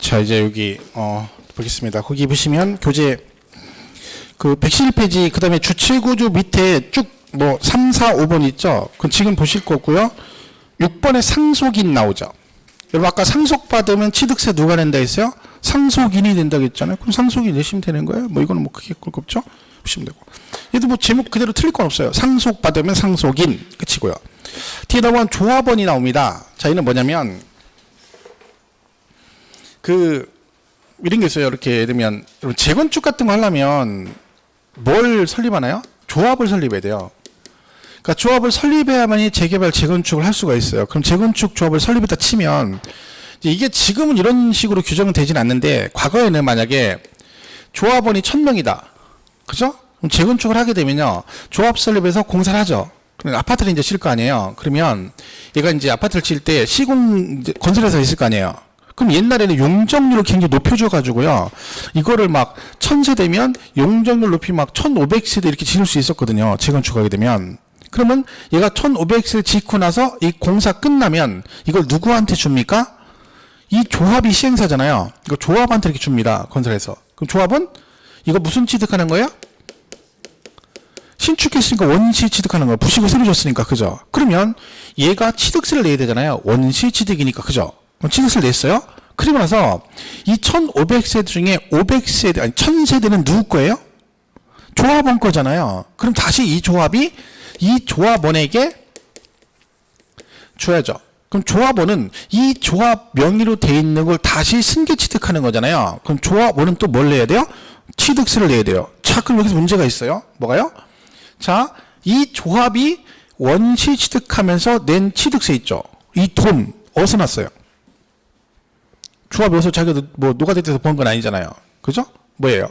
자, 이제 여기 보겠습니다. 거기 보시면 교재 그 111페이지 그다음에 주체구조 밑에 쭉 뭐 3, 4, 5번 있죠. 그건 지금 보실 거고요. 6번에 상속인 나오죠. 여러분 아까 상속받으면 취득세 누가 낸다 했어요? 상속인이 된다고 했잖아요. 그럼 상속인 내시면 되는 거예요. 뭐 이거는 뭐 크게 볼 거 없죠. 보시면 되고. 얘도 뭐 제목 그대로 틀릴 건 없어요. 상속받으면 상속인 끝이고요. 뒤에 나오면 조합원이 나옵니다. 자, 얘는 뭐냐면 그 이런 게 있어요. 이렇게 예를 들면 재건축 같은 거 하려면 뭘 설립하나요? 조합을 설립해야 돼요. 그러니까 조합을 설립해야만이 재개발 재건축을 할 수가 있어요. 그럼 재건축 조합을 설립했다 치면 이게 지금은 이런 식으로 규정은 되진 않는데 과거에는 만약에 조합원이 1000명이다. 그죠? 그럼 재건축을 하게 되면요. 조합 설립해서 공사를 하죠. 그럼 아파트를 이제 질 거 아니에요. 그러면 얘가 이제 아파트를 질 때 시공 건설회사가 있을 거 아니에요. 그럼 옛날에는 용적률을 굉장히 높여줘가지고요. 이거를 막 1000세대면 용적률 높이 막 1500세대 이렇게 지을 수 있었거든요. 재건축하게 되면. 그러면 얘가 1500세대 짓고 나서 이 공사 끝나면 이걸 누구한테 줍니까? 이 조합이 시행사잖아요. 이거 조합한테 이렇게 줍니다. 건설해서. 그럼 조합은 이거 무슨 취득하는 거예요? 신축했으니까 원시 취득하는 거예요. 부시고 새로 줬으니까. 그죠? 그러면 얘가 취득세를 내야 되잖아요. 원시 취득이니까. 그죠? 취득세를 냈어요. 그리고 나서 이 1500세대 중에 500세대, 아니 1000세대는 누구 거예요? 조합원 거잖아요. 그럼 다시 이 조합이 이 조합원에게 줘야죠. 그럼 조합원은 이 조합 명의로 돼 있는 걸 다시 승계 취득하는 거잖아요. 그럼 조합원은 또 뭘 내야 돼요? 취득세를 내야 돼요. 자, 그럼 여기서 문제가 있어요. 뭐가요? 자, 이 조합이 원시 취득하면서 낸 취득세 있죠. 이 돈 어디서 났어요? 조합이 어디서 자기가 뭐 노가다에서 번 건 아니잖아요. 그죠? 뭐예요?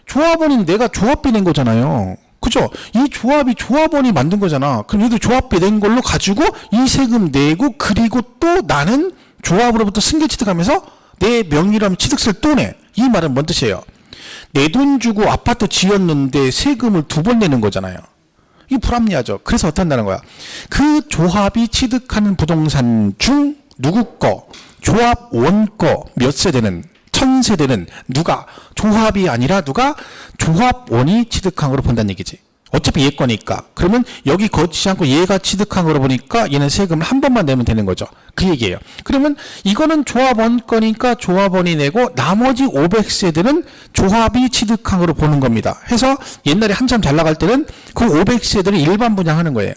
조합원인 내가 조합비 낸 거잖아요. 그죠? 이 조합이 조합원이 만든 거잖아. 그럼 얘도 조합비 낸 걸로 가지고 이 세금 내고 그리고 또 나는 조합으로부터 승계 취득하면서 내 명의로 하면 취득세를 또 내. 이 말은 뭔 뜻이에요? 내 돈 주고 아파트 지었는데 세금을 2번 내는 거잖아요. 이게 불합리하죠. 그래서 어떻게 한다는 거야? 그 조합이 취득하는 부동산 중 누구 거? 조합원 거 몇 세대는 1000세대는 누가? 조합이 아니라 누가? 조합원이 취득한 거로 본다는 얘기지. 어차피 얘 거니까. 그러면 여기 거치지 않고 얘가 취득한 거로 보니까 얘는 세금을 한 번만 내면 되는 거죠. 그 얘기예요. 그러면 이거는 조합원 거니까 조합원이 내고 나머지 500세대는 조합이 취득한 거로 보는 겁니다. 해서 옛날에 한참 잘 나갈 때는 그 500세대를 일반 분양하는 거예요.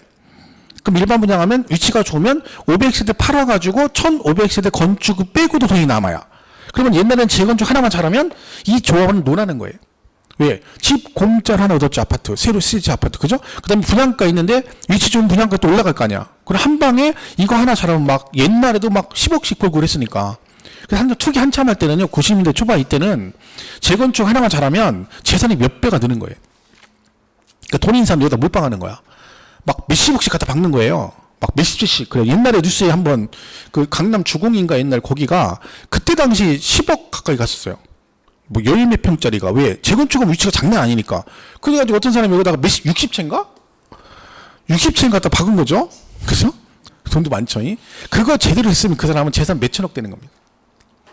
그럼 일반 분양하면 위치가 좋으면 500세대 팔아가지고 1500세대 건축 빼고도 돈이 남아요. 그러면 옛날엔 재건축 하나만 잘하면 이 조합은 논하는 거예요. 왜? 집 공짜로 하나 얻었죠. 아파트. 새로 쓰지 아파트. 그죠? 그 다음에 분양가 있는데 위치 좋은 분양가 또 올라갈 거 아니야. 그럼 한 방에 이거 하나 잘하면 막 옛날에도 막 10억씩 벌고 그랬으니까. 그래서 투기 한참 할 때는요. 90년대 초반 이때는 재건축 하나만 잘하면 재산이 몇 배가 느는 거예요. 그러니까 돈 있는 사람 여기다 몰빵하는 거야. 막 몇십억씩 갖다 박는 거예요. 막 몇십씩. 그래. 옛날에 뉴스에 한번 그 강남 주공인가 옛날 거기가 그때 당시 10억 가까이 갔었어요. 뭐 열 몇 평짜리가. 왜? 재건축은 위치가 장난 아니니까. 그래가지고 어떤 사람이 여기다가 60채인가? 60채인 갖다 박은 거죠. 그죠? 돈도 많죠. 그거 제대로 했으면 그 사람은 재산 몇천억 되는 겁니다.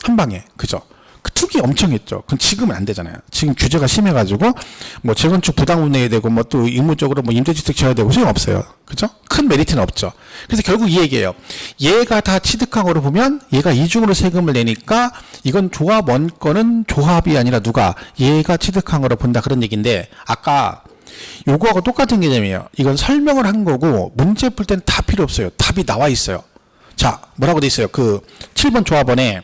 한 방에. 그죠? 그 투기 엄청 했죠. 그건 지금은 안 되잖아요. 지금 규제가 심해가지고 뭐 재건축 부담금 내야 되고 뭐 또 의무적으로 뭐 임대주택 지어야 되고 소용없어요. 그죠? 큰 메리트는 없죠. 그래서 결국 이 얘기예요. 얘가 다 취득한 거로 보면 얘가 이중으로 세금을 내니까 이건 조합원 거는 조합이 아니라 누가? 얘가 취득한 거로 본다 그런 얘기인데 아까 요거하고 똑같은 개념이에요. 이건 설명을 한 거고 문제 풀 때는 다 필요 없어요. 답이 나와 있어요. 자, 뭐라고 돼 있어요? 그 7번 조합원에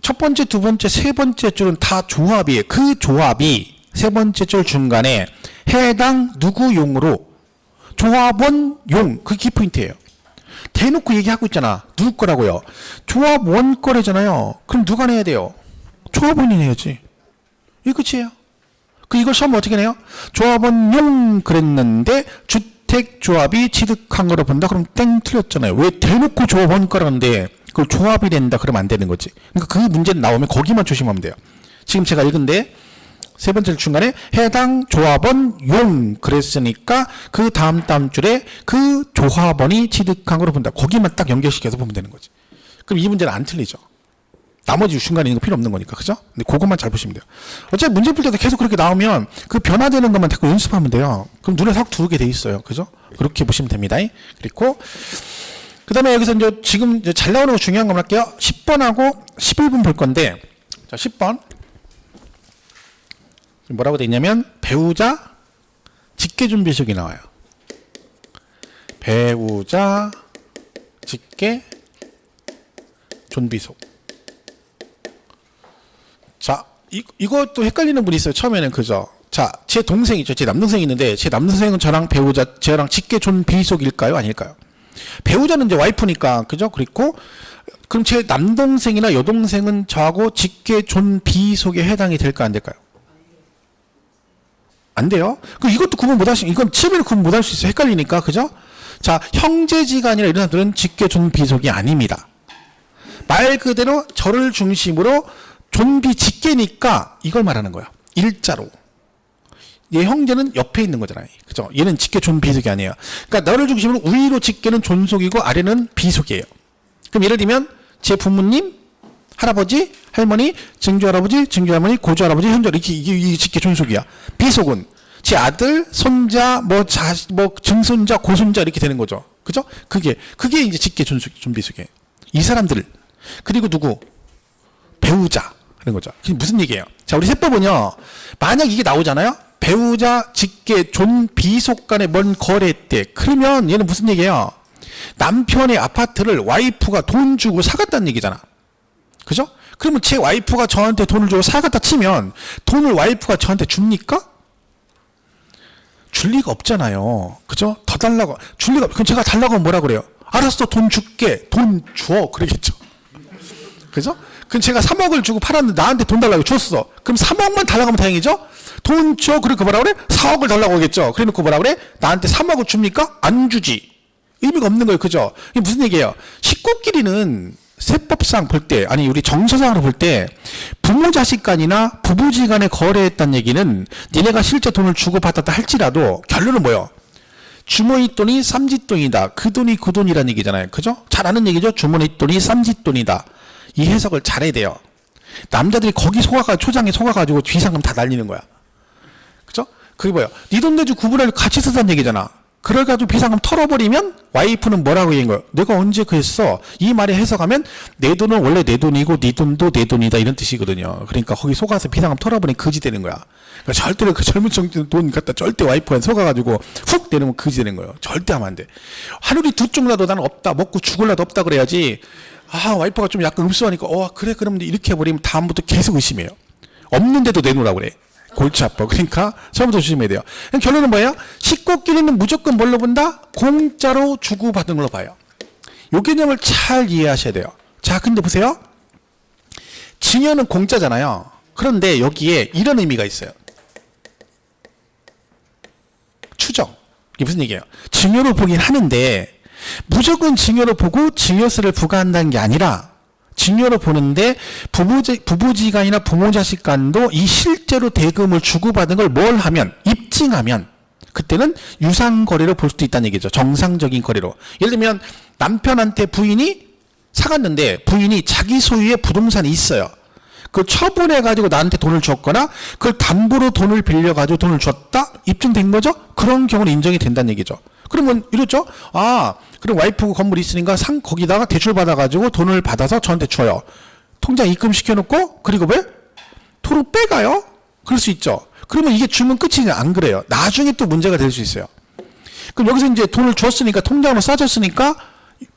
첫 번째, 두 번째, 세 번째 줄은 다 조합이에요. 그 조합이 세 번째 줄 중간에 해당 누구용으로 조합원용, 그게 키포인트예요. 대놓고 얘기하고 있잖아. 누구 거라고요? 조합원 거래잖아요. 그럼 누가 내야 돼요? 조합원이 내야지. 이게 끝이에요. 이걸 시험 어떻게 내요? 조합원용 그랬는데 주택조합이 취득한 거로 본다? 그럼 땡 틀렸잖아요. 왜 대놓고 조합원 거라는데 그걸 조합이 된다 그러면 안 되는 거지. 그러니까 그 문제는 나오면 거기만 조심하면 돼요. 지금 제가 읽은데 세 번째 중간에 해당 조합원 용 그랬으니까 그 다음 줄에 그 조합원이 취득한 거로 본다. 거기만 딱 연결시켜서 보면 되는 거지. 그럼 이 문제는 안 틀리죠. 나머지 중간에 있는 거 필요 없는 거니까. 그죠? 근데 그것만 잘 보시면 돼요. 어차피 문제 풀 때도 계속 그렇게 나오면 그 변화되는 것만 자꾸 연습하면 돼요. 그럼 눈에 확 들어오게 돼 있어요. 그죠? 그렇게 보시면 됩니다. 그리고 그 다음에 여기서 이제 지금 이제 잘 나오는 거 중요한 거 할게요. 10번하고 11번 볼 건데, 자, 10번. 뭐라고 돼 있냐면, 배우자 직계 준비식이 나와요. 배우자 직계 존비속. 자, 이것도 헷갈리는 분이 있어요. 처음에는. 그죠? 자, 제 동생 있죠. 제 남동생이 있는데, 제 남동생은 저랑 배우자, 저랑 직계 존비속일까요? 아닐까요? 배우자는 이제 와이프니까. 그죠? 그리고, 그럼 제 남동생이나 여동생은 저하고 직계 존비속에 해당이 될까, 안 될까요? 안 돼요? 그럼 이것도 구분 못 하시, 이건 처음에는 구분 못 할 수 있어요. 헷갈리니까. 그죠? 자, 형제지간이나 이런 사람들은 직계 존비속이 아닙니다. 말 그대로 저를 중심으로 존비 직계니까 이걸 말하는 거야. 일자로. 얘 형제는 옆에 있는 거잖아요. 그죠? 얘는 직계 존비속이 아니에요. 그러니까 너를 중심으로 위로 직계는 존속이고 아래는 비속이에요. 그럼 예를 들면 제 부모님, 할아버지, 할머니, 증조할아버지, 증조할머니, 고조할아버지, 현조 이게 직계 존속이야. 비속은 제 아들, 손자, 뭐 증손자, 고손자 이렇게 되는 거죠. 그죠? 그게 이제 직계 존비속이에요. 이 사람들. 그리고 누구? 배우자. 그런 거죠. 그게 무슨 얘기예요? 자, 우리 세법은요, 만약 이게 나오잖아요? 배우자, 직계, 존비속 간의 뭔 거래 때, 그러면 얘는 무슨 얘기예요? 남편의 아파트를 와이프가 돈 주고 사갔다는 얘기잖아. 그죠? 그러면 제 와이프가 저한테 돈을 주고 사갔다 치면, 돈을 와이프가 저한테 줍니까? 줄 리가 없잖아요. 그죠? 더 달라고, 줄 리가, 그럼 제가 달라고 하면 뭐라 그래요? 알았어, 돈 줄게. 돈 줘. 그러겠죠. 그죠? 그럼 제가 3억을 주고 팔았는데 나한테 돈 달라고 줬어. 그럼 3억만 달라고 하면 다행이죠? 돈 줘. 그러니까 뭐라 그래? 4억을 달라고 하겠죠. 그래 놓고 뭐라 그래? 나한테 3억을 줍니까? 안 주지. 의미가 없는 거예요. 그죠? 이게 무슨 얘기예요? 식구끼리는 세법상 볼 때, 아니 우리 정서상으로 볼 때 부모 자식 간이나 부부지간에 거래했다는 얘기는 니네가 실제 돈을 주고 받았다 할지라도 결론은 뭐예요? 주머니 돈이 삼짓돈이다. 그 돈이 그 돈이라는 얘기잖아요. 그죠? 잘 아는 얘기죠? 주머니 돈이 삼짓돈이다. 이 해석을 잘해야 돼요. 남자들이 거기 초장에 속아가지고 비상금 다 날리는 거야. 그죠? 그게 뭐야? 네 돈 내주 구분을 같이 쓰자는 얘기잖아. 그래가지고 비상금 털어버리면 와이프는 뭐라고 얘기한 거야? 내가 언제 그랬어? 이 말에 해석하면 내 돈은 원래 내 돈이고 네 돈도 내 돈이다 이런 뜻이거든요. 그러니까 거기 속아서 비상금 털어버리면 그지 되는 거야. 그러니까 절대로 그 젊은 청년 돈 갖다 절대 와이프한테 속아가지고 훅 내놓으면 그지 되는 거예요. 절대 하면 안 돼. 하늘이 두 쪽 나도 나는 없다. 먹고 죽을라도 없다 그래야지. 아, 와이프가 좀 약간 흡수하니까 그래 그러면 이렇게 해버리면 다음부터 계속 의심해요. 없는데도 내놓으라고 그래. 골치 아파. 그러니까 처음부터 조심해야 돼요. 결론은 뭐예요? 식구끼리는 무조건 뭘로 본다? 공짜로 주고받은 걸로 봐요. 이 개념을 잘 이해하셔야 돼요. 자, 근데 보세요. 증여는 공짜잖아요. 그런데 여기에 이런 의미가 있어요. 추정. 이게 무슨 얘기예요? 증여로 보긴 하는데 무조건 증여로 보고 증여세를 부과한다는 게 아니라 증여로 보는데 부부지간이나 부모자식 간도 이 실제로 대금을 주고받은 걸 뭘 하면 입증하면 그때는 유상거래로 볼 수도 있다는 얘기죠. 정상적인 거래로. 예를 들면 남편한테 부인이 사갔는데 부인이 자기 소유의 부동산이 있어요. 그걸 처분해가지고 나한테 돈을 줬거나 그걸 담보로 돈을 빌려가지고 돈을 줬다? 입증된 거죠? 그런 경우는 인정이 된다는 얘기죠. 그러면 이렇죠? 아, 그럼 와이프 건물이 있으니까 거기다가 대출 받아가지고 돈을 받아서 저한테 줘요. 통장 입금시켜놓고 그리고 왜? 돈을 빼가요? 그럴 수 있죠. 그러면 이게 주면 끝이냐? 안 그래요. 나중에 또 문제가 될 수 있어요. 그럼 여기서 이제 돈을 줬으니까 통장으로 싸졌으니까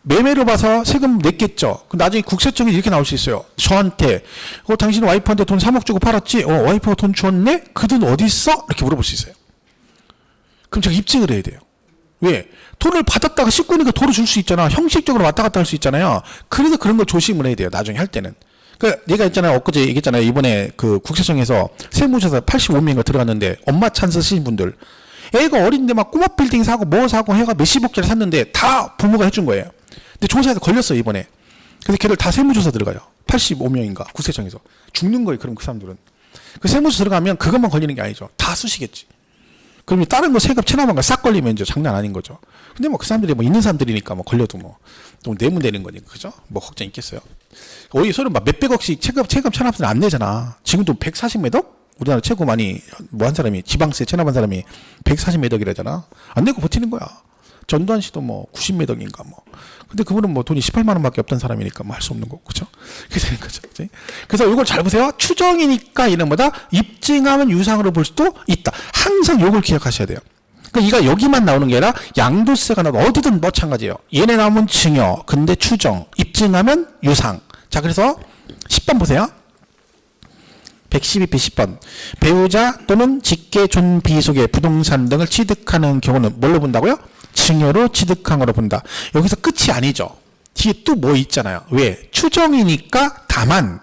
매매로 봐서 세금 냈겠죠. 그럼 나중에 국세청이 이렇게 나올 수 있어요. 저한테 당신 와이프한테 돈 3억 주고 팔았지? 와이프가 돈 줬네? 그 돈 어디 있어? 이렇게 물어볼 수 있어요. 그럼 제가 입증을 해야 돼요. 왜? 돈을 받았다가 식구니까 돈을 줄 수 있잖아. 형식적으로 왔다 갔다 할 수 있잖아요. 그래서 그런 걸 조심을 해야 돼요. 나중에 할 때는. 그러니까 내가 있잖아요. 엊그제 얘기했잖아요. 이번에 그 국세청에서 세무조사 85명인가 들어갔는데 엄마 찬스 쓰신 분들. 애가 어린데 막 꼬마 빌딩 사고 뭐 사고 해가 몇십억짜리 샀는데 다 부모가 해준 거예요. 근데 조사에서 걸렸어요. 이번에. 그래서 걔들 다 세무조사 들어가요. 85명인가 국세청에서. 죽는 거예요. 그럼 그 사람들은. 그 세무조사 들어가면 그것만 걸리는 게 아니죠. 다 쓰시겠지. 그럼 다른 거 세금 체납한 거 싹 걸리면 이제 장난 아닌 거죠. 근데 뭐 그 사람들이 뭐 있는 사람들이니까 뭐 걸려도 뭐 또 내문되는 거니까 그죠? 뭐 걱정 있겠어요. 오히려 서로 막 몇백억씩 체감 체납은 안 내잖아. 지금도 140몇 억? 우리나라 최고 많이 뭐 한 사람이 지방세 체납한 사람이 140몇 억이라잖아. 안 내고 버티는 거야. 전두환 씨도 뭐 90몇 억인가 뭐. 근데 그분은 뭐 돈이 18만 원밖에 없던 사람이니까 뭐 할 수 없는 거고, 그죠? 그렇게 되는 거죠. 그치? 그래서 이걸 잘 보세요. 추정이니까 이런 거다. 입증하면 유상으로 볼 수도 있다. 항상 이걸 기억하셔야 돼요. 그러니까 이가 여기만 나오는 게 아니라 양도세가 나도 어디든 마찬가지예요. 얘네 나오면 증여, 근데 추정, 입증하면 유상. 자, 그래서 10번 보세요. 112피 10번. 배우자 또는 직계 존비 속의 부동산 등을 취득하는 경우는 뭘로 본다고요? 증여로 취득한 거로 본다. 여기서 끝이 아니죠. 뒤에 또 뭐 있잖아요. 왜? 추정이니까 다만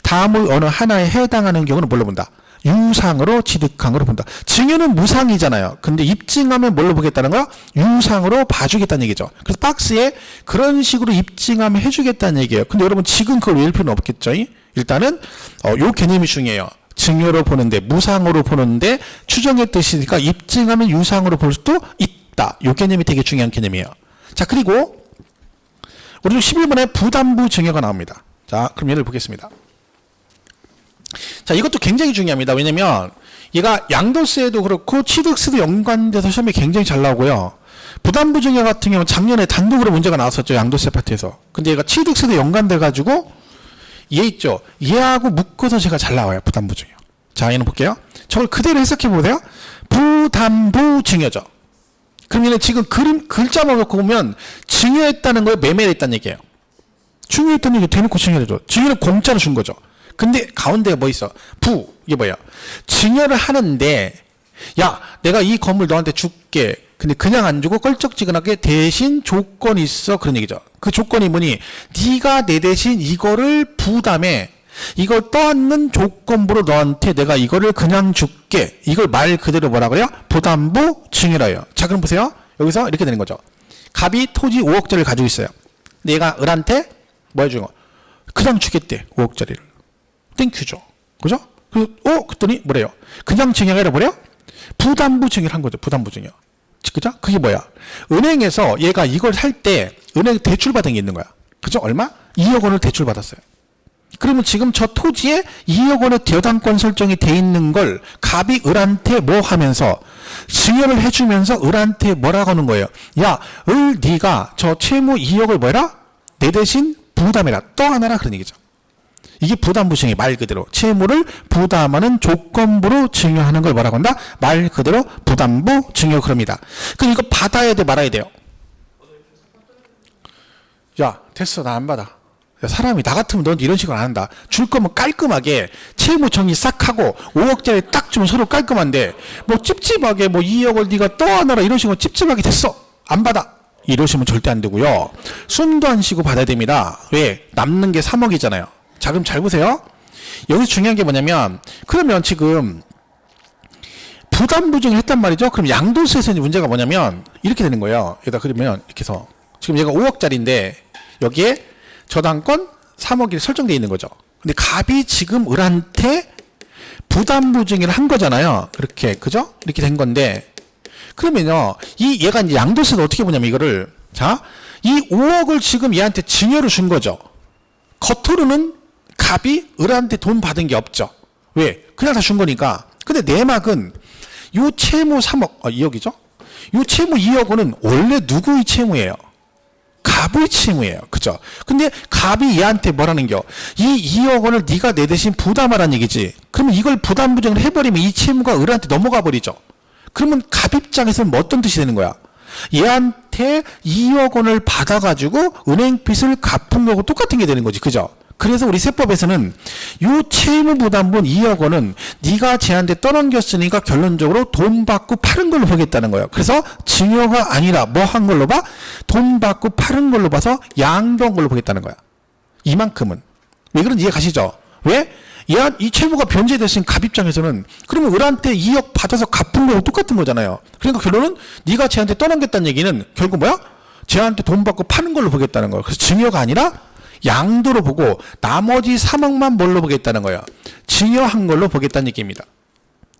다음의 어느 하나에 해당하는 경우는 뭘로 본다? 유상으로 취득한 거로 본다. 증여는 무상이잖아요. 근데 입증하면 뭘로 보겠다는 거야? 유상으로 봐주겠다는 얘기죠. 그래서 박스에 그런 식으로 입증하면 해주겠다는 얘기예요. 근데 여러분 지금 그걸 외울 필요는 없겠죠? 일단은 요 개념이 중요해요. 증여로 보는데 무상으로 보는데 추정의 뜻이니까 입증하면 유상으로 볼 수도 있다. 요 개념이 되게 중요한 개념이에요. 자, 그리고 우리 11번에 부담부 증여가 나옵니다. 자, 그럼 얘를 보겠습니다. 자, 이것도 굉장히 중요합니다. 왜냐면 얘가 양도세도 그렇고 취득세도 연관돼서 시험에 굉장히 잘 나오고요. 부담부 증여 같은 경우는 작년에 단독으로 문제가 나왔었죠. 양도세 파트에서. 근데 얘가 취득세도 연관돼 가지고 얘 있죠. 얘하고 묶어서 제가 잘 나와요. 부담부 증여. 자, 얘는 볼게요. 저걸 그대로 해석해 보세요. 부담부 증여죠. 그럼 얘는 지금 글자만 놓고 보면 증여했다는 거에 매매를 했다는 얘기예요. 증여했다는 얘기 대놓고 증여를 줘. 증여는 공짜로 준 거죠. 근데 가운데에 뭐 있어? 이게 뭐야? 증여를 하는데 야, 내가 이 건물 너한테 줄게. 근데 그냥 안 주고 껄쩍지근하게 대신 조건이 있어. 그런 얘기죠. 그 조건이 뭐니? 네가 내 대신 이거를 부담해. 이걸 떠안는 조건부로 너한테 내가 이거를 그냥 줄게. 이걸 말 그대로 뭐라고요? 부담부 증여라요. 자, 그럼 보세요. 여기서 이렇게 되는 거죠. 갑이 토지 5억짜리를 가지고 있어요. 근데 얘가 을한테 뭐 해준 거? 그냥 주겠대. 5억짜리를. 땡큐죠. 그죠? 그랬더니 뭐래요? 그냥 증여해라 뭐래요? 부담부 증여를 한 거죠. 부담부 증여. 그죠? 그게 뭐야? 은행에서 얘가 이걸 살 때 은행 대출 받은 게 있는 거야. 그죠? 얼마? 2억 원을 대출 받았어요. 그러면 지금 저 토지에 2억 원의 대여당권 설정이 돼 있는 걸 갑이 을한테 뭐 하면서 증여를 해주면서 을한테 뭐라고 하는 거예요? 야, 을 네가 저 채무 2억을 뭐해라? 내 대신 부담해라. 떠안아라. 그런 얘기죠. 이게 부담부 증여 말 그대로 채무를 부담하는 조건부로 증여하는 걸 뭐라고 한다? 말 그대로 부담부 증여 그럽니다. 그럼 이거 받아야 돼 말아야 돼요? 야, 됐어. 나 안 받아. 야, 사람이 나 같으면 넌 이런 식으로 안 한다. 줄 거면 깔끔하게 채무 정리 싹 하고 5억짜리 딱 주면 서로 깔끔한데 뭐 찝찝하게 뭐 2억을 네가 떠안아라 이런 식으로 찝찝하게 됐어. 안 받아. 이러시면 절대 안 되고요. 순도 안 쉬고 받아야 됩니다. 왜? 남는 게 3억이잖아요. 자, 그럼 잘 보세요. 여기서 중요한 게 뭐냐면 그러면 지금 부담부 증여를 했단 말이죠. 그럼 양도세에서 문제가 뭐냐면 이렇게 되는 거예요. 여기다 그러면 이렇게 해서 지금 얘가 5억짜리인데 여기에 저당권 3억이 설정되어 있는 거죠. 근데 갑이 지금 을한테 부담부 증여를 한 거잖아요. 이렇게 그죠? 이렇게 된 건데 그러면요. 얘가 이제 양도세는 어떻게 보냐면 이거를 자, 이 5억을 지금 얘한테 증여를 준 거죠. 겉으로는 갑이 을한테 돈 받은 게 없죠. 왜? 그냥 다 준 거니까. 근데 내막은 요 채무 3억, 2억이죠? 요 채무 2억 원은 원래 누구의 채무예요? 갑의 채무예요. 그죠? 근데 갑이 얘한테 뭐라는 겨? 이 2억 원을 네가 내 대신 부담하라는 얘기지. 그러면 이걸 부담부정을 해버리면 이 채무가 을한테 넘어가 버리죠. 그러면 갑 입장에서는 뭐 어떤 뜻이 되는 거야? 얘한테 2억 원을 받아가지고 은행 빚을 갚은 거하고 똑같은 게 되는 거지. 그죠? 그래서 우리 세법에서는 요 채무부담분 2억 원은 네가 쟤한테 떠넘겼으니까 결론적으로 돈 받고 파는 걸로 보겠다는 거예요. 그래서 증여가 아니라 뭐 한 걸로 봐? 돈 받고 파는 걸로 봐서 양도한 걸로 보겠다는 거야. 이만큼은. 왜 그런지 이해 가시죠? 왜? 이 채무가 변제됐으니 갑 입장에서는 그러면 을한테 2억 받아서 갚은 거랑 똑같은 거잖아요. 그러니까 결론은 네가 쟤한테 떠넘겼다는 얘기는 결국 뭐야? 쟤한테 돈 받고 파는 걸로 보겠다는 거예요. 그래서 증여가 아니라 양도로 보고 나머지 3억만 뭘로 보겠다는 거예요? 증여한 걸로 보겠다는 얘기입니다.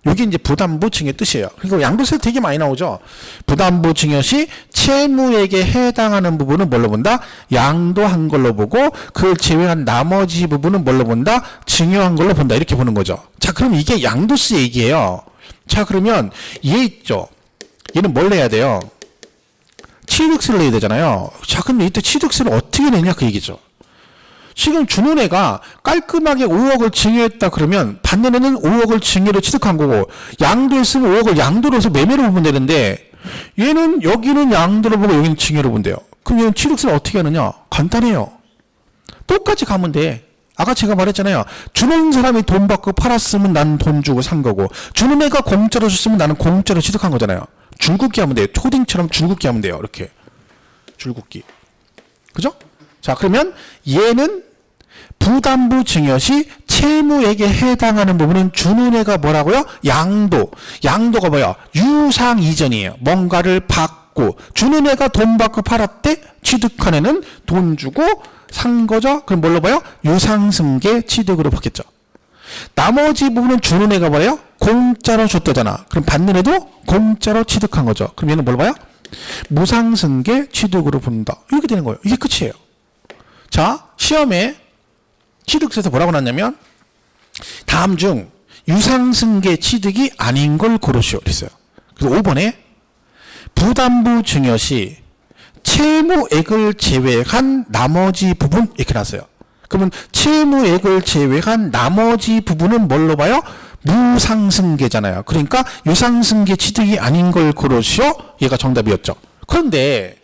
여기 이제 부담부 증여 뜻이에요. 그러니까 양도세 되게 많이 나오죠. 부담부 증여 시 채무액에 해당하는 부분은 뭘로 본다? 양도한 걸로 보고 그걸 제외한 나머지 부분은 뭘로 본다? 증여한 걸로 본다. 이렇게 보는 거죠. 자, 그럼 이게 양도세 얘기예요. 자, 그러면 얘 있죠. 얘는 뭘 내야 돼요? 취득세를 내야 되잖아요. 자, 그럼 이때 취득세를 어떻게 내냐 그 얘기죠. 지금 주는 애가 깔끔하게 5억을 증여했다 그러면 받는 애는 5억을 증여로 취득한 거고 양도했으면 5억을 양도로 해서 매매로 보면 되는데 얘는 여기는 양도로 보고 여기는 증여로 본대요. 그럼 얘는 취득세를 어떻게 하느냐? 간단해요. 똑같이 가면 돼. 아까 제가 말했잖아요. 주는 사람이 돈 받고 팔았으면 나는 돈 주고 산 거고 주는 애가 공짜로 줬으면 나는 공짜로 취득한 거잖아요. 줄긋기 하면 돼요. 초딩처럼 줄긋기 하면 돼요. 이렇게 줄긋기. 그죠? 자, 그러면 얘는 부담부 증여 시 채무액에 해당하는 부분은 주는 애가 뭐라고요? 양도. 양도가 뭐야? 유상 이전이에요. 뭔가를 받고 주는 애가 돈 받고 팔았대. 취득한 애는 돈 주고 산 거죠. 그럼 뭘로 봐요? 유상승계 취득으로 받겠죠. 나머지 부분은 주는 애가 뭐예요? 공짜로 줬다잖아. 그럼 받는 애도 공짜로 취득한 거죠. 그럼 얘는 뭘로 봐요? 무상승계 취득으로 본다. 이렇게 되는 거예요. 이게 끝이에요. 자, 시험에 취득세에서 뭐라고 났냐면 다음 중 유상승계 취득이 아닌 걸 고르시오 그랬어요. 그래서 5번에 부담부 증여 시 채무액을 제외한 나머지 부분 이렇게 나왔어요. 그러면 채무액을 제외한 나머지 부분은 뭘로 봐요? 무상승계잖아요. 그러니까 유상승계 취득이 아닌 걸 고르시오. 얘가 정답이었죠. 그런데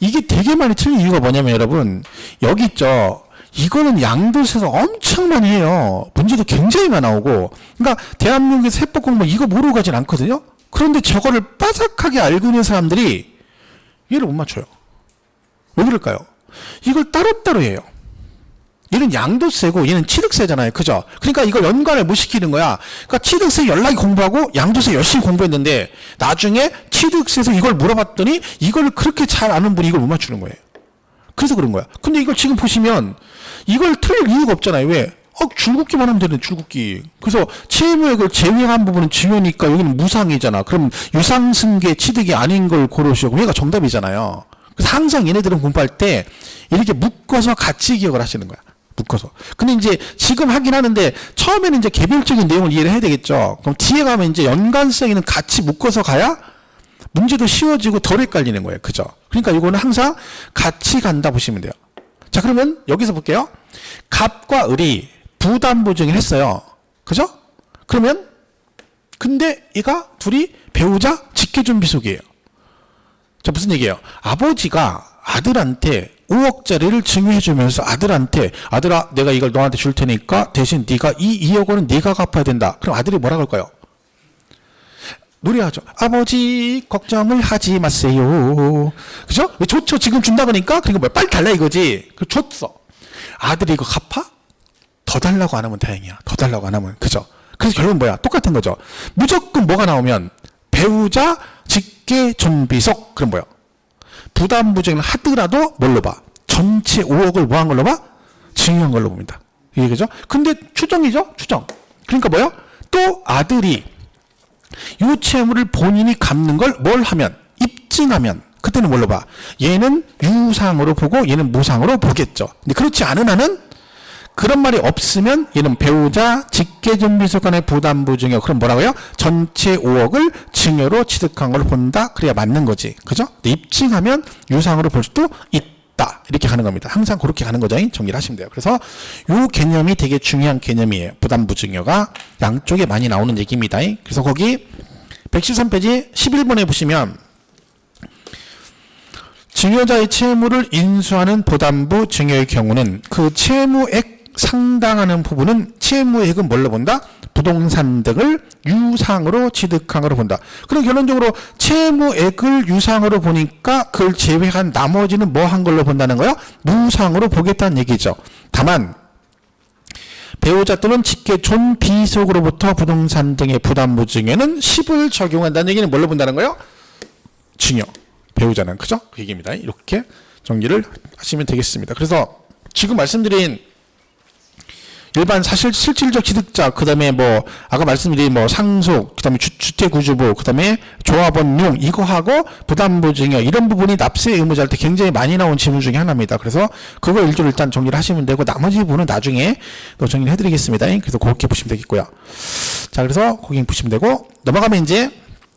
이게 되게 많이 틀린 이유가 뭐냐면 여러분 여기 있죠. 이거는 양도세에서 엄청 많이 해요. 문제도 굉장히 많이 나오고. 그러니까 대한민국의 세법 공부 이거 모르고 가진 않거든요. 그런데 저거를 빠삭하게 알고 있는 사람들이 얘를 못 맞춰요. 왜 그럴까요? 이걸 따로따로 해요. 얘는 양도세고 얘는 취득세잖아요. 그죠? 그러니까 이걸 연관을 못 시키는 거야. 그러니까 취득세 연락이 공부하고 양도세 열심히 공부했는데 나중에 취득세에서 이걸 물어봤더니 이걸 그렇게 잘 아는 분이 이걸 못 맞추는 거예요. 그래서 그런 거야. 근데 이걸 지금 보시면 이걸 틀릴 이유가 없잖아요. 왜? 줄긋기만 하면 되는 줄긋기. 그래서 채무액을 제외한 부분은 증여니까 여기는 무상이잖아. 그럼 유상승계 취득이 아닌 걸 고르시고 얘가 정답이잖아요. 그래서 항상 얘네들은 공부할 때 이렇게 묶어서 같이 기억을 하시는 거야. 묶어서. 근데 이제 지금 하긴 하는데 처음에는 이제 개별적인 내용을 이해를 해야 되겠죠. 그럼 뒤에 가면 이제 연관성에는 같이 묶어서 가야 문제도 쉬워지고 덜 헷갈리는 거예요. 그죠? 그러니까 이거는 항상 같이 간다 보시면 돼요. 자, 그러면 여기서 볼게요. 갑과 을이 부담부 증여를 했어요. 그죠? 그러면 근데 얘가 둘이 배우자 직계준비속이에요. 자, 무슨 얘기예요? 아버지가 아들한테 5억짜리를 증여해주면서 아들한테 아들아 내가 이걸 너한테 줄 테니까 대신 네가 이 2억 원은 네가 갚아야 된다. 그럼 아들이 뭐라 그럴까요? 노래하죠. 아버지 걱정을 하지 마세요. 그죠? 좋죠. 지금 준다 그러니까 그러니까 뭐 빨리 달라 이거지. 그 줬어. 아들이 이거 갚아? 더 달라고 안 하면 다행이야. 더 달라고 안 하면. 그죠? 그래서 결국은 뭐야? 똑같은 거죠. 무조건 뭐가 나오면 배우자 직계존비속. 그럼 뭐야? 부담부증을 하더라도 뭘로 봐? 전체 5억을 뭐 한 걸로 봐? 증여한 걸로 봅니다. 이게 그죠? 근데 추정이죠? 추정. 그러니까 뭐요? 또 아들이 이 채무를 본인이 갚는 걸 뭘 하면? 입증하면. 그때는 뭘로 봐? 얘는 유상으로 보고 얘는 무상으로 보겠죠. 근데 그렇지 않은 한은 그런 말이 없으면 얘는 배우자 직계존비속 간의 부담부 증여. 그럼 뭐라고요? 전체 5억을 증여로 취득한 걸 본다. 그래야 맞는 거지. 그죠? 근데 입증하면 유상으로 볼 수도 있다. 이렇게 가는 겁니다. 항상 그렇게 가는 거죠. 정리를 하시면 돼요. 그래서 이 개념이 되게 중요한 개념이에요. 부담부 증여가 양쪽에 많이 나오는 얘기입니다. 그래서 거기 113페이지 11번에 보시면 증여자의 채무를 인수하는 부담부 증여의 경우는 그 채무액 상당하는 부분은 채무액은 뭘로 본다? 부동산 등을 유상으로 취득한 걸로 본다. 그럼 결론적으로 채무액을 유상으로 보니까 그걸 제외한 나머지는 뭐 한 걸로 본다는 거예요? 무상으로 보겠다는 얘기죠. 다만 배우자 또는 직계존비속으로부터 부동산 등의 부담부 증여는 10을 적용한다는 얘기는 뭘로 본다는 거예요? 증여. 배우자는. 그죠? 그 얘기입니다. 이렇게 정리를 하시면 되겠습니다. 그래서 지금 말씀드린 일반 사실 실질적 취득자, 그 다음에 뭐 아까 말씀드린 뭐 상속, 그 다음에 주택구주부, 그 다음에 조합원용 이거 하고 부담보증여 이런 부분이 납세 의무자일 때 굉장히 많이 나온 질문 중에 하나입니다. 그래서 그거 일조를 일단 정리를 하시면 되고 나머지 부분은 나중에 또 정리를 해드리겠습니다. 그래서 그렇게 보시면 되겠고요. 자, 그래서 거기 보시면 되고 넘어가면 이제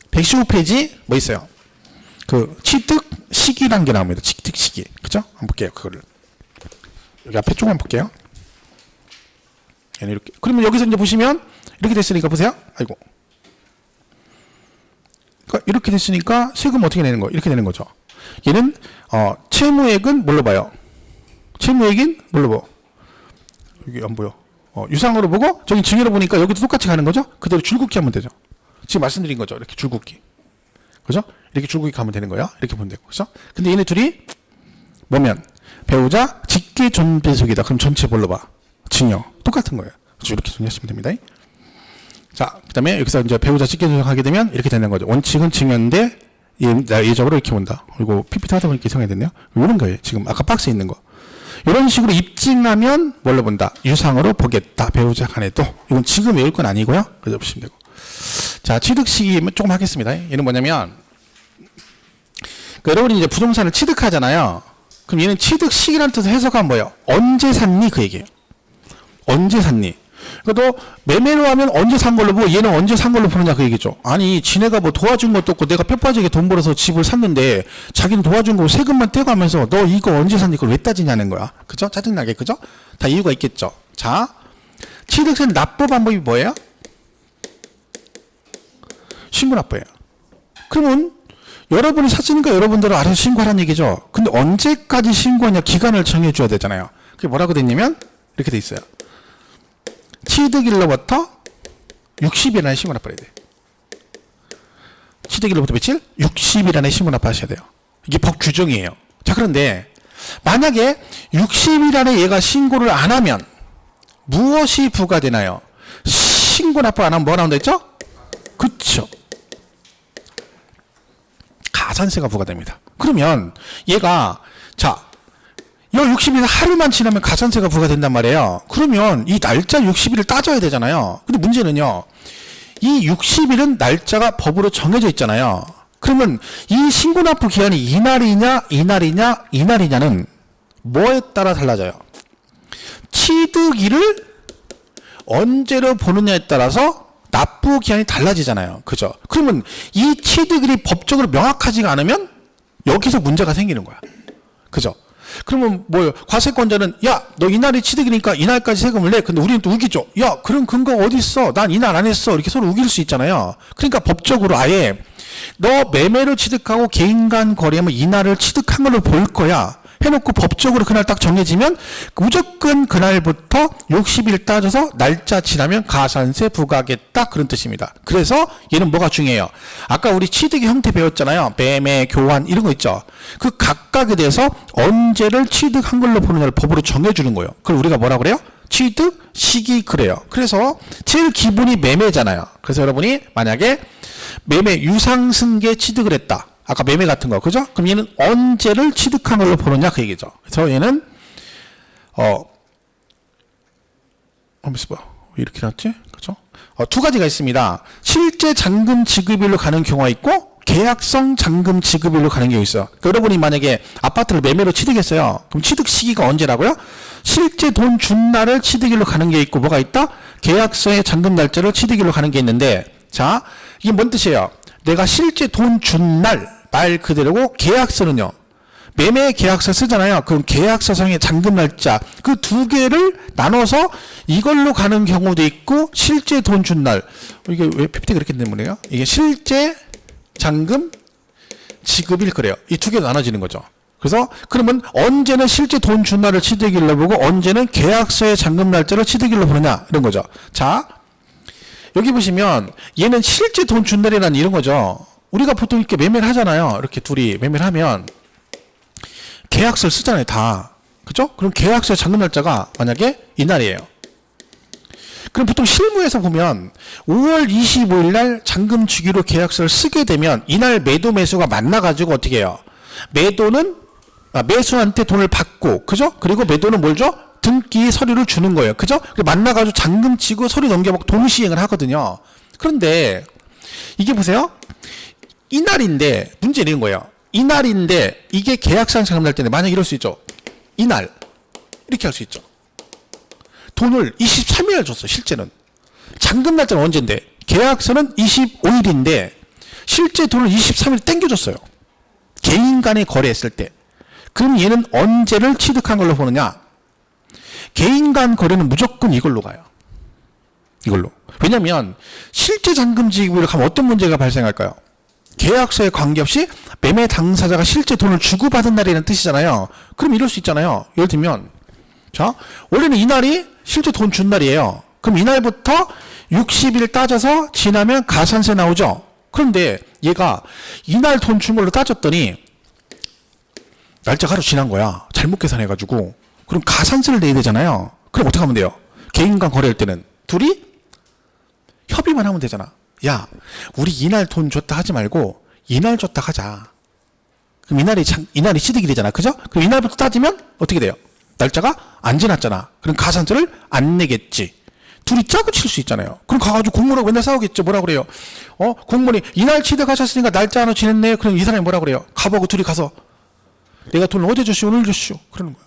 115페이지 뭐 있어요? 그 취득 시기란 게 나옵니다. 취득 시기, 그죠? 한번 볼게요. 그거를 여기 앞에 조금만 볼게요. 이렇게. 그러면 여기서 이제 보시면 이렇게 됐으니까 보세요. 아이고. 그러니까 이렇게 됐으니까 세금 어떻게 내는 거? 이렇게 되는 거죠. 얘는 채무액은 뭘로 봐요? 채무액인 뭘로 봐? 여기 안 보여. 유상으로 보고 저기 증여로 보니까 여기도 똑같이 가는 거죠. 그대로 줄긋기 하면 되죠. 지금 말씀드린 거죠. 이렇게 줄긋기. 그죠? 이렇게 줄긋기 가면 되는 거야. 이렇게 보면 되고. 그죠? 근데 얘네 둘이 뭐면 배우자 직계 존배속이다. 그럼 전체 뭘로 봐? 증여. 똑같은 거예요. 그렇죠? 이렇게 정리하시면 됩니다. 자, 그 다음에 여기서 이제 배우자 직계 존속하게 되면 이렇게 되는 거죠. 원칙은 증여인데 예적으로 이렇게 본다. 그리고 PPT 하다 보니까 이상하게 됐네요. 이런 거예요. 지금 아까 박스에 있는 거. 이런 식으로 입증하면 뭘로 본다? 유상으로 보겠다. 배우자 간에도. 이건 지금 외울 건 아니고요. 그래서 보시면 되고. 자, 취득 시기 조금 하겠습니다. 얘는 뭐냐면 여러분이 이제 부동산을 취득하잖아요. 그럼 얘는 취득 시기라는 뜻을 해석하면 뭐예요? 언제 샀니? 그 얘기예요. 언제 샀니? 그러니까 너 매매로 하면 언제 산 걸로 보고 얘는 언제 산 걸로 보느냐 그 얘기죠. 아니 지네가 뭐 도와준 것도 없고 내가 뼈빠지게 돈 벌어서 집을 샀는데 자기는 도와준 거 세금만 떼가면서 너 이거 언제 샀니? 그걸 왜 따지냐는 거야. 그죠? 짜증나게. 그죠? 다 이유가 있겠죠. 자, 취득세 납부 방법이 뭐예요? 신고 납부예요. 그러면 여러분이 샀으니까 여러분들은 알아서 신고하라는 얘기죠. 근데 언제까지 신고하냐 기간을 정해줘야 되잖아요. 그게 뭐라고 됐냐면 이렇게 돼 있어요. 취득일로부터 60일 안에 신고 납부해야 돼. 취득일로부터 며칠? 60일 안에 신고 납부하셔야 돼요. 이게 법 규정이에요. 자, 그런데 만약에 60일 안에 얘가 신고를 안 하면 무엇이 부과되나요? 신고 납부 안 하면 뭐 나온다 했죠? 그쵸. 가산세가 부과됩니다. 그러면 얘가 자, 이 60일 하루만 지나면 가산세가 부과된단 말이에요. 그러면 이 날짜 60일을 따져야 되잖아요. 근데 문제는요. 이 60일은 날짜가 법으로 정해져 있잖아요. 그러면 이 신고납부 기한이 이날이냐는 뭐에 따라 달라져요? 취득일을 언제로 보느냐에 따라서 납부 기한이 달라지잖아요. 그죠? 그러면 이 취득일이 법적으로 명확하지가 않으면 여기서 문제가 생기는 거야. 그죠? 그러면 뭐예요? 과세권자는 야, 너 이날이 취득이니까 이날까지 세금을 내. 근데 우리는 또 우기죠. 야, 그런 근거가 어디 있어? 난 이날 안 했어. 이렇게 서로 우길 수 있잖아요. 그러니까 법적으로 아예 너 매매로 취득하고 개인 간 거래하면 이날을 취득한 걸로 볼 거야. 해놓고 법적으로 그날 딱 정해지면 무조건 그날부터 60일 따져서 날짜 지나면 가산세 부과하겠다 그런 뜻입니다. 그래서 얘는 뭐가 중요해요? 아까 우리 취득의 형태 배웠잖아요. 매매, 교환 이런 거 있죠. 그 각각에 대해서 언제를 취득한 걸로 보느냐를 법으로 정해주는 거예요. 그걸 우리가 뭐라 그래요? 취득 시기 그래요. 그래서 제일 기본이 매매잖아요. 그래서 여러분이 만약에 매매 유상승계 취득을 했다. 아까 매매 같은 거, 그죠? 그럼 얘는 언제를 취득한 걸로 보느냐, 그 얘기죠. 그래서 얘는, 왜 이렇게 났지? 그죠? 두 가지가 있습니다. 실제 잔금 지급일로 가는 경우가 있고, 계약성 잔금 지급일로 가는 경우가 있어요. 그러니까 여러분이 만약에 아파트를 매매로 취득했어요. 그럼 취득 시기가 언제라고요? 실제 돈 준 날을 취득일로 가는 게 있고, 뭐가 있다? 계약서의 잔금 날짜를 취득일로 가는 게 있는데, 자, 이게 뭔 뜻이에요? 내가 실제 돈 준 날, 말 그대로고 계약서는요. 매매 계약서 쓰잖아요. 그럼 계약서상의 잔금 날짜 그 두 개를 나눠서 이걸로 가는 경우도 있고 실제 돈 준 날. 이게 왜 PPT 그렇게 때문에요? 이게 실제 잔금 지급일 그래요. 이 두 개로 나눠지는 거죠. 그래서 그러면 언제는 실제 돈 준 날을 취득일로 보고 언제는 계약서의 잔금 날짜를 취득일로 보느냐 이런 거죠. 자, 여기 보시면 얘는 실제 돈 준 날이라는 이런 거죠. 우리가 보통 이렇게 매매를 하잖아요. 이렇게 둘이 매매를 하면 계약서를 쓰잖아요. 다. 그죠? 그럼 계약서의 잔금 날짜가 만약에 이날이에요. 그럼 보통 실무에서 보면 5월 25일 날 잔금 주기로 계약서를 쓰게 되면 이날 매도 매수가 만나가지고 어떻게 해요? 매도는 매수한테 돈을 받고, 그죠? 그리고 매도는 뭘 줘? 등기 서류를 주는 거예요. 그죠? 만나가지고 잔금 치고 서류 넘겨먹고 동시행을 하거든요. 그런데 이게 보세요. 이날인데 문제는 이런 거예요. 이날인데 이게 계약상 잔금날 때는 만약 이럴 수 있죠. 이날 이렇게 할 수 있죠. 돈을 23일에 줬어. 실제는 잔금 날짜는 언제인데 계약서는 25일인데 실제 돈을 23일 땡겨줬어요. 개인 간에 거래했을 때. 그럼 얘는 언제를 취득한 걸로 보느냐? 개인 간 거래는 무조건 이걸로 가요. 이걸로. 왜냐면 실제 잔금 지급으로 가면 어떤 문제가 발생할까요? 계약서에 관계없이 매매 당사자가 실제 돈을 주고받은 날이라는 뜻이잖아요. 그럼 이럴 수 있잖아요. 예를 들면 자, 원래는 이날이 실제 돈 준 날이에요. 그럼 이날부터 60일 따져서 지나면 가산세 나오죠. 그런데 얘가 이날 돈 준 걸로 따졌더니 날짜가 하루 지난 거야. 잘못 계산해가지고. 그럼 가산세를 내야 되잖아요. 그럼 어떻게 하면 돼요? 개인 간 거래할 때는 둘이 협의만 하면 되잖아. 야, 우리 이날 돈 줬다 하지 말고 이날 줬다 하자. 그럼 이날이 취득이 되잖아. 그죠? 그럼 이날부터 따지면 어떻게 돼요? 날짜가 안 지났잖아. 그럼 가산세를 안 내겠지. 둘이 짜고 칠 수 있잖아요. 그럼 가가지고 공무원하고 맨날 싸우겠죠. 뭐라 그래요? 공무원이 이날 취득하셨으니까 날짜 하나 지냈네. 그럼 이 사람이 뭐라 그래요? 가보고 둘이 가서 내가 돈을 어제 줬슈 오늘 줬슈 그러는 거야.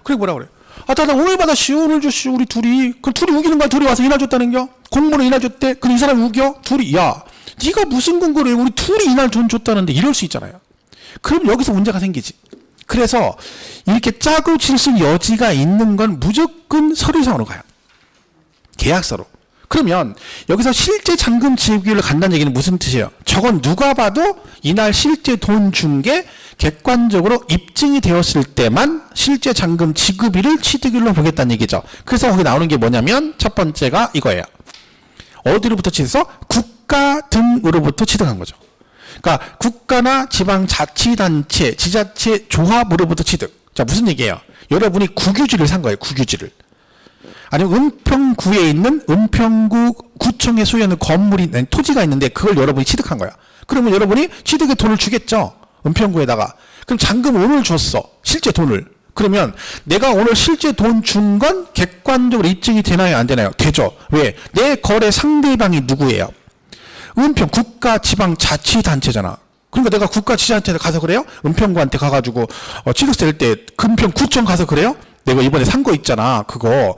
그래 뭐라 그래? 나 오늘 받았슈 오늘 줬슈 우리 둘이. 그럼 둘이 우기는 거야. 둘이 와서 이날 줬다는겨? 공무원은 이날 줬대. 그럼 이 사람이 우겨? 둘이 야 네가 무슨 근거로 해? 우리 둘이 이날 돈 줬다는데 이럴 수 있잖아요. 그럼 여기서 문제가 생기지. 그래서 이렇게 짜고 칠 수 있는 여지가 있는 건 무조건 서류상으로 가요. 계약서로. 그러면 여기서 실제 잔금 지급일로 간다는 얘기는 무슨 뜻이에요? 저건 누가 봐도 이날 실제 돈 준 게 객관적으로 입증이 되었을 때만 실제 잔금 지급일을 취득일로 보겠다는 얘기죠. 그래서 거기 나오는 게 뭐냐면 첫 번째가 이거예요. 어디로부터 취득해서? 국가 등으로부터 취득한 거죠. 그러니까 국가나 지방자치단체, 지자체 조합으로부터 취득. 자, 무슨 얘기예요? 여러분이 국유지를 산 거예요. 국유지를. 아니면 은평구에 있는 은평구 구청에 소유하는 건물이 토지가 있는데 그걸 여러분이 취득한 거야. 그러면 여러분이 취득의 돈을 주겠죠. 은평구에다가. 그럼 잔금을 오늘 줬어. 실제 돈을. 그러면 내가 오늘 실제 돈 준 건 객관적으로 입증이 되나요? 안 되나요? 되죠. 왜? 내 거래 상대방이 누구예요? 은평 국가지방자치단체잖아. 그러니까 내가 국가지자체한테 가서 그래요? 은평구한테 가가지고 취득세 낼 때 은평구청 가서 그래요? 내가 이번에 산 거 있잖아. 그거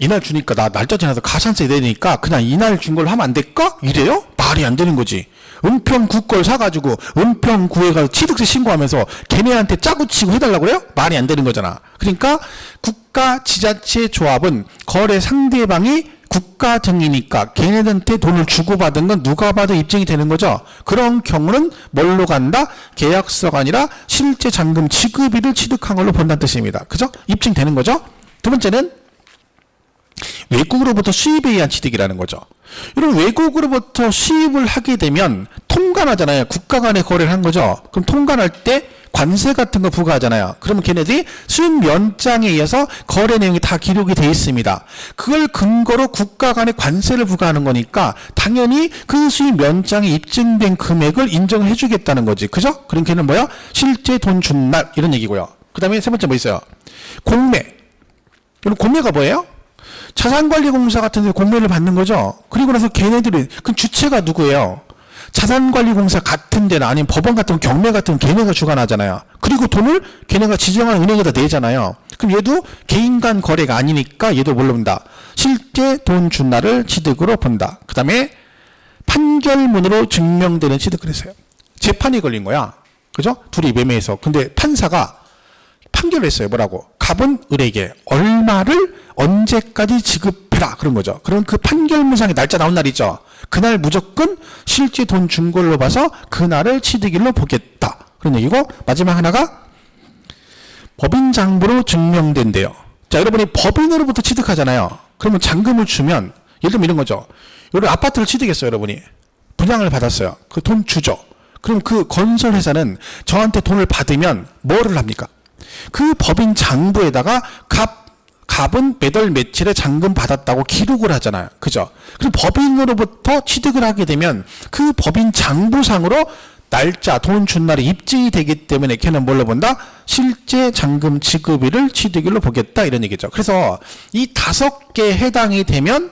이날 주니까 나 날짜 지나서 가산세 내니까 그냥 이날 준 걸 하면 안 될까? 이래요? 말이 안 되는 거지. 은평구 걸 사가지고 은평구에 가서 취득세 신고하면서 걔네한테 짜고 치고 해달라고 그래요? 말이 안 되는 거잖아. 그러니까 국가지자체 조합은 거래 상대방이 국가 등이니까 걔네들한테 돈을 주고받은 건 누가 봐도 입증이 되는 거죠. 그런 경우는 뭘로 간다? 계약서가 아니라 실제 잔금 지급일을 취득한 걸로 본다는 뜻입니다. 그죠? 입증되는 거죠. 두 번째는 외국으로부터 수입에 의한 취득이라는 거죠. 이런 외국으로부터 수입을 하게 되면 통관하잖아요. 국가 간에 거래를 한 거죠. 그럼 통관할 때 관세 같은 거 부과하잖아요. 그러면 걔네들이 수입 면장에 의해서 거래 내용이 다 기록이 되어 있습니다. 그걸 근거로 국가 간에 관세를 부과하는 거니까 당연히 그 수입 면장에 입증된 금액을 인정을 해주겠다는 거지. 그죠? 그럼 걔는 뭐야? 실제 돈 준 날 이런 얘기고요. 그 다음에 세 번째 뭐 있어요? 공매. 이런 공매가 뭐예요? 자산관리공사 같은 데 공매를 받는 거죠. 그리고 나서 걔네들이 그 주체가 누구예요? 자산관리공사 같은 데나 아니면 법원 같은 경매 같은 걔네가 주관하잖아요. 그리고 돈을 걔네가 지정한 은행에다 내잖아요. 그럼 얘도 개인 간 거래가 아니니까 얘도 뭘로 본다? 실제 돈 준 날을 취득으로 본다. 그 다음에 판결문으로 증명되는 취득을 했어요. 재판이 걸린 거야. 그죠? 둘이 매매해서. 근데 판사가 판결을 했어요. 뭐라고? 갑은 을에게 얼마를 언제까지 지급해라. 그런 거죠. 그럼 그 판결문상에 날짜 나온 날 있죠. 그날 무조건 실제 돈 준 걸로 봐서 그날을 취득일로 보겠다. 그런 얘기고, 마지막 하나가 법인 장부로 증명된대요. 자, 여러분이 법인으로부터 취득하잖아요. 그러면 잔금을 주면 예를 들면 이런 거죠. 여러분 아파트를 취득했어요. 여러분이 분양을 받았어요. 그 돈 주죠. 그럼 그 건설회사는 저한테 돈을 받으면 뭐를 합니까? 그 법인 장부에다가 갑은 몇 월 며칠에 잔금 받았다고 기록을 하잖아요. 그죠? 그럼 법인으로부터 취득을 하게 되면 그 법인 장부상으로 날짜, 돈 준 날이 입증이 되기 때문에 걔는 뭘로 본다? 실제 잔금 지급일을 취득일로 보겠다 이런 얘기죠. 그래서 이 5개 해당이 되면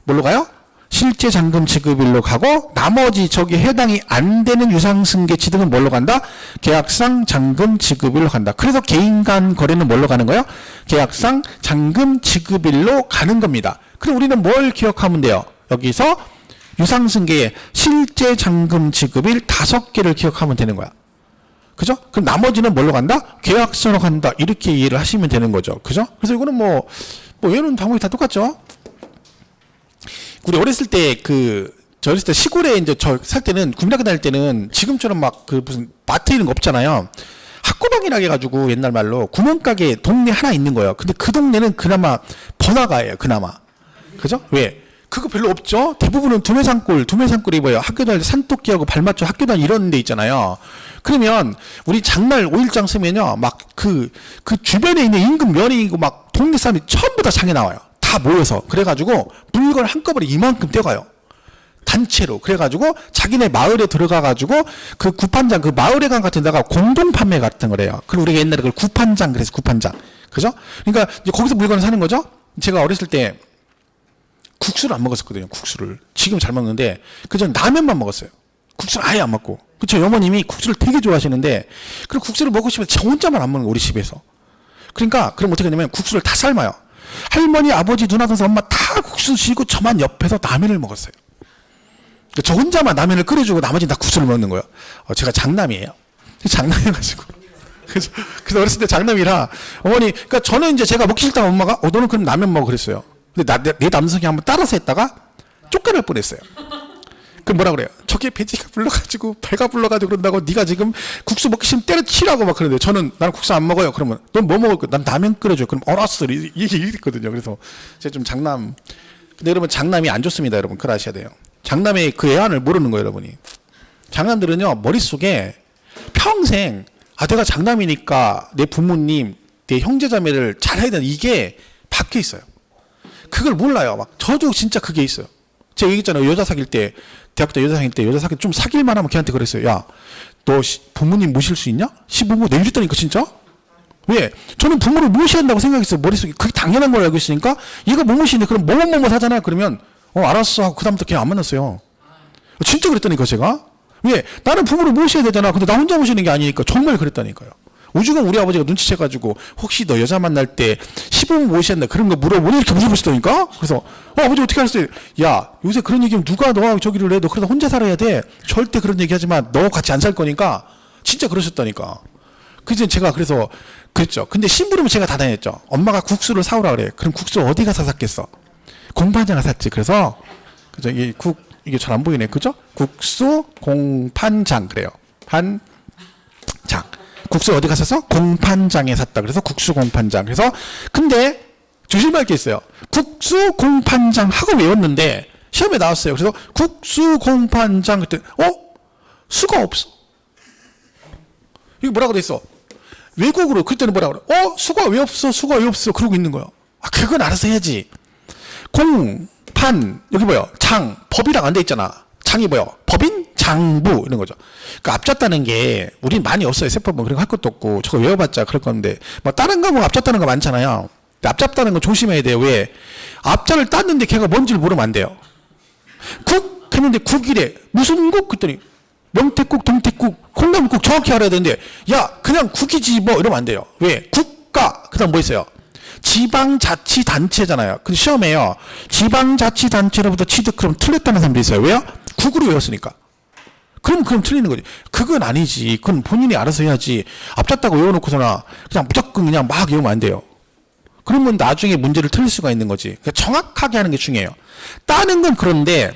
뭘로 가요? 실제 잔금 지급일로 가고 나머지 저기 해당이 안 되는 유상승계 취득은 뭘로 간다? 계약상 잔금 지급일로 간다. 그래서 개인 간 거래는 뭘로 가는 거예요? 계약상 잔금 지급일로 가는 겁니다. 그럼 우리는 뭘 기억하면 돼요? 여기서 유상승계의 실제 잔금 지급일 5개를 기억하면 되는 거야. 그죠? 그럼 나머지는 뭘로 간다? 계약서로 간다. 이렇게 이해를 하시면 되는 거죠. 그죠? 그래서 이거는 뭐 얘는 방법이 다 똑같죠. 우리 어렸을 때 저 어렸을 때 시골에 이제 저 살 때는 국민학교 다닐 때는 지금처럼 막 무슨 마트 이런 거 없잖아요. 학구방이라 해가지고 옛날 말로 구멍가게 동네 하나 있는 거예요. 근데 그 동네는 그나마 번화가예요. 그나마. 그죠? 왜? 그거 별로 없죠? 대부분은 두메산골이 뭐예요? 학교 다닐 때 산토끼하고 발맞춰 학교 다닐 이런 데 있잖아요. 그러면 우리 장날 5일장 쓰면요. 막 그 주변에 있는 인근 면이고 막 동네 사람이 전부 다 장에 나와요. 다 모여서. 그래가지고 물건을 한꺼번에 이만큼 떼가요. 단체로. 그래가지고 자기네 마을에 들어가가지고 그 구판장, 그 마을회관 같은 데가 공동 판매 같은 거래요. 그리고 우리가 옛날에 그걸 구판장 그래서 구판장. 그죠? 그러니까 이제 거기서 물건을 사는 거죠? 제가 어렸을 때 국수를 안 먹었었거든요. 국수를. 지금 잘 먹는데 그전 라면만 먹었어요. 국수를 아예 안 먹고. 그쵸? 어머님이 국수를 되게 좋아하시는데 그리고 국수를 먹고 싶으면 저 혼자만 안 먹는 거예요. 우리 집에서. 그러니까 그럼 어떻게 하냐면 국수를 다 삶아요. 할머니, 아버지, 누나, 동생, 엄마 다 국수 지고 저만 옆에서 라면을 먹었어요. 저 혼자만 라면을 끓여주고 나머지는 다 국수를 먹는 거예요. 제가 장남이에요. 장남이어가지고. 그래서 어렸을 때 장남이라 어머니, 그러니까 저는 이제 제가 먹기 싫다고 엄마가 너는 그럼 라면 먹어 그랬어요. 근데 내 남성이 한번 따라서 했다가 쫓겨날 뻔했어요. 그럼 뭐라 그래요? 저게 배지가 불러가지고 배가 불러가지고 그런다고 네가 지금 국수 먹기 싫으면 때려치라고 막 그러는데 나는 국수 안 먹어요. 그러면 넌 뭐 먹을 거야? 난 라면 끓여줘. 그럼 알았어. 이게 있거든요. 그래서 제가 좀 장남. 근데 여러분 장남이 안 좋습니다. 여러분 그걸 아셔야 돼요. 장남의 그 애환을 모르는 거예요. 여러분이. 장남들은요 머릿속에 평생 내가 장남이니까 내 부모님, 내 형제자매를 잘해야 되는 이게 박혀 있어요. 그걸 몰라요. 막 저도 진짜 그게 있어요. 제가 얘기했잖아요. 여자 사귈 때 대학 때 여자 사귈 때 좀 사귈만 하면 걔한테 그랬어요. 야, 너 부모님 모실 수 있냐? 시부모 내가 이랬다니까 진짜. 왜? 저는 부모를 모셔야 한다고 생각했어요. 머릿속에 그게 당연한 걸 알고 있으니까 얘가 못 모시는데 그럼 뭐뭐 사잖아요. 그러면 알았어 하고 그 다음부터 걔 안 만났어요. 진짜 그랬다니까 제가. 왜? 나는 부모를 모셔야 되잖아. 근데 나 혼자 모시는 게 아니니까 정말 그랬다니까요. 오죽하면 우리 아버지가 눈치채가지고 혹시 너 여자 만날 때 시부모 모셔야 한다 그런 거 물어보니 이렇게 물어보시다니까. 그래서 아버지 어떻게 하셨어요? 야 요새 그런 얘기하면 누가 너하고 저기를 해? 너 그러다 혼자 살아야 돼. 절대 그런 얘기 하지만 너 같이 안 살 거니까. 진짜 그러셨다니까. 그래서 제가 그래서 그랬죠. 근데 심부름은 제가 다 다녔죠. 엄마가 국수를 사오라 그래. 그럼 국수 어디 가서 샀겠어? 공판장을 샀지. 그래서 그죠? 이게 잘 안 보이네. 그죠? 국수 공판장 그래요. 판장. 국수 어디 갔었어? 공판장에 샀다. 그래서 국수 공판장. 그래서 근데 조심할 게 있어요. 국수 공판장 하고 외웠는데 시험에 나왔어요. 그래서 국수 공판장 그때 수가 없어. 이거 뭐라고 돼 있어? 외국어로 그때는 뭐라고 그래? 수가 왜 없어? 수가 왜 없어? 그러고 있는 거예요. 그건 알아서 해야지. 공판 여기 뭐요? 장 법이랑 안 돼 있잖아. 장이 뭐요? 법인 장부 이런 거죠. 그 앞잡다는 게 우린 많이 없어요. 세법은 그런 거 할 것도 없고 저거 외워봤자 그럴 건데 뭐 다른 과목 앞잡다는 거 많잖아요. 앞잡다는 거 조심해야 돼요. 왜? 앞자를 땄는데 걔가 뭔지를 모르면 안 돼요. 국 했는데 국이래. 무슨 국? 그랬더니 명태국, 동태국, 콩나물국 정확히 알아야 되는데 야 그냥 국이지 뭐 이러면 안 돼요. 왜? 국가 그다음 뭐 있어요? 지방자치단체잖아요. 근데 시험에요. 지방자치단체로부터 취득 그럼 틀렸다는 사람도 있어요. 왜요? 국으로 외웠으니까. 그럼 틀리는 거지. 그건 아니지. 그건 본인이 알아서 해야지. 앞잡다고 외워놓고서나 그냥 무조건 그냥 막 외우면 안 돼요. 그러면 나중에 문제를 틀릴 수가 있는 거지. 그러니까 정확하게 하는 게 중요해요. 따는 건 그런데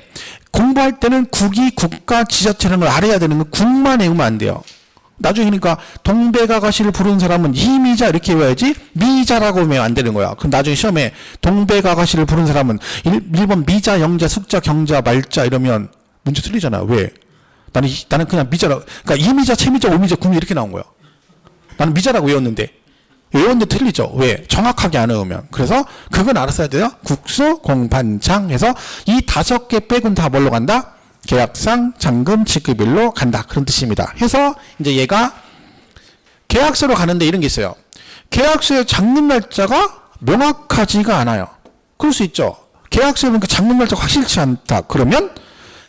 공부할 때는 국이 국가 지자체라는 걸 알아야 되는 건 국만 외우면 안 돼요. 나중에 그러니까 동백아가씨를 부르는 사람은 이미자 이렇게 외워야지 미자라고 하면 안 되는 거야. 그럼 나중에 시험에 동백아가씨를 부르는 사람은 1번 미자, 영자, 숙자, 경자, 말자 이러면 문제 틀리잖아. 왜? 나는 그냥 미자라고. 그러니까 이미자, 채미자, 오미자, 구미 이렇게 나온 거야. 나는 미자라고 외웠는데 틀리죠. 왜? 정확하게 안 외우면. 그래서 그건 알았어야 돼요. 국수, 공판장 해서 이 5개 빼곤 다 뭘로 간다? 계약상 잔금 지급일로 간다. 그런 뜻입니다. 해서 이제 얘가 계약서로 가는데 이런 게 있어요. 계약서의 잔금 날짜가 명확하지가 않아요. 그럴 수 있죠. 계약서에 보니까 잔금 날짜가 확실치 않다. 그러면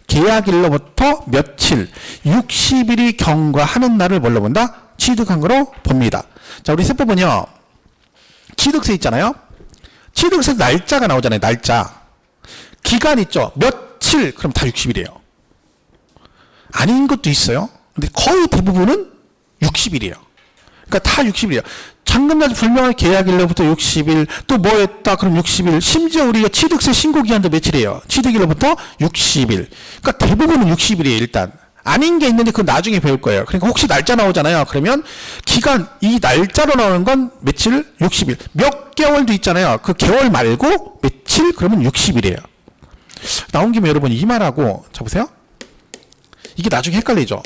계약일로부터 며칠, 60일이 경과하는 날을 뭘로 본다? 취득한 거로 봅니다. 자, 우리 세법은요. 취득세 있잖아요. 취득세 날짜가 나오잖아요. 날짜. 기간 있죠. 며칠, 그럼 다 60일이에요. 아닌 것도 있어요. 근데 거의 대부분은 60일이에요. 그러니까 다 60일이에요. 잔금날짜 불명한 계약일로부터 60일, 또 뭐 했다, 그럼 60일. 심지어 우리가 취득세 신고기한도 며칠이에요? 취득일로부터 60일. 그러니까 대부분은 60일이에요, 일단. 아닌 게 있는데 그건 나중에 배울 거예요. 그러니까 혹시 날짜 나오잖아요. 그러면 기간, 이 날짜로 나오는 건 며칠? 60일. 몇 개월도 있잖아요. 그 개월 말고 며칠? 그러면 60일이에요. 나온 김에 여러분 이 말하고, 자 보세요. 이게 나중에 헷갈리죠.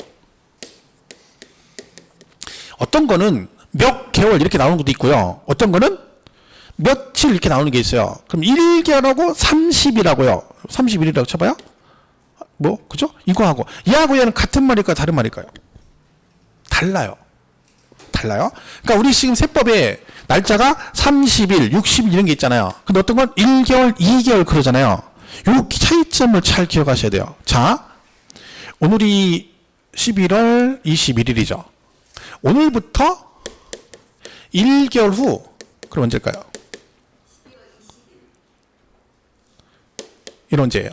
어떤 거는 몇 개월 이렇게 나오는 것도 있고요. 어떤 거는 며칠 이렇게 나오는 게 있어요. 그럼 1개월하고 30일하고요. 30일이라고 쳐봐요. 뭐, 그죠? 이거하고. 얘하고 얘는 같은 말일까요? 다른 말일까요? 달라요. 달라요. 그러니까 우리 지금 세법에 날짜가 30일, 60일 이런 게 있잖아요. 근데 어떤 건 1개월, 2개월 그러잖아요. 요 차이점을 잘 기억하셔야 돼요. 자, 오늘이 11월 21일이죠. 오늘부터 1개월 후, 그럼 언제일까요? 이런 언제예요?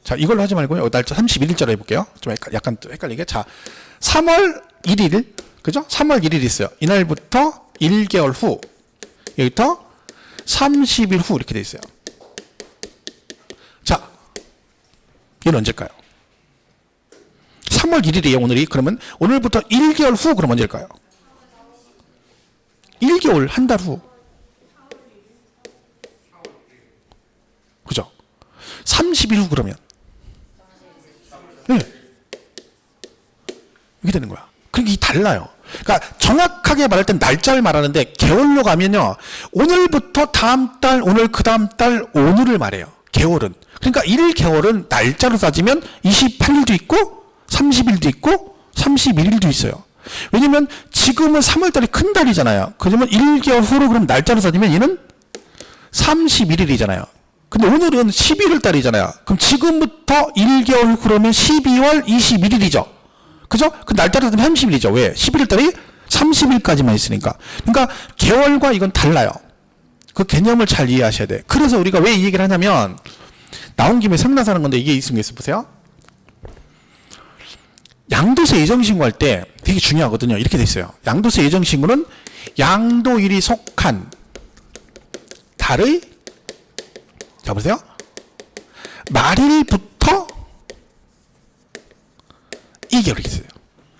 자, 이걸로 하지 말고요. 날짜 31일자로 해볼게요. 좀 약간 또 헷갈리게. 자, 3월 1일, 그죠? 3월 1일 있어요. 이날부터 1개월 후, 여기부터 30일 후 이렇게 돼 있어요. 자, 이건 언제일까요? 3월 1일이에요, 오늘이. 그러면 오늘부터 1개월 후, 그럼 언제일까요? 1개월, 한 달 후. 그죠? 30일 후 그러면. 네. 이렇게 되는 거야. 그러니까 이 달라요. 그러니까 정확하게 말할 땐 날짜를 말하는데 개월로 가면요. 오늘부터 다음 달, 오늘 그 다음 달, 오늘을 말해요. 개월은. 그러니까 1개월은 날짜로 따지면 28일도 있고 30일도 있고 31일도 있어요. 왜냐면 지금은 3월달이 큰 달이잖아요. 그러면 1개월 후로 그럼 날짜로 따지면 얘는 31일이잖아요. 근데 오늘은 11월 달이잖아요. 그럼 지금부터 1개월 후로면 12월 21일이죠. 그죠? 그 날짜로 따지면 30일이죠. 왜? 11월 달이 30일까지만 있으니까. 그러니까 개월과 이건 달라요. 그 개념을 잘 이해하셔야 돼. 그래서 우리가 왜 이 얘기를 하냐면 나온 김에 생각나는 건데 이게 있으면 보세요. 양도세 예정신고할 때 되게 중요하거든요. 이렇게 돼 있어요. 양도세 예정신고는 양도일이 속한 달의, 자 보세요. 말일부터 2개월 이렇게 있어요.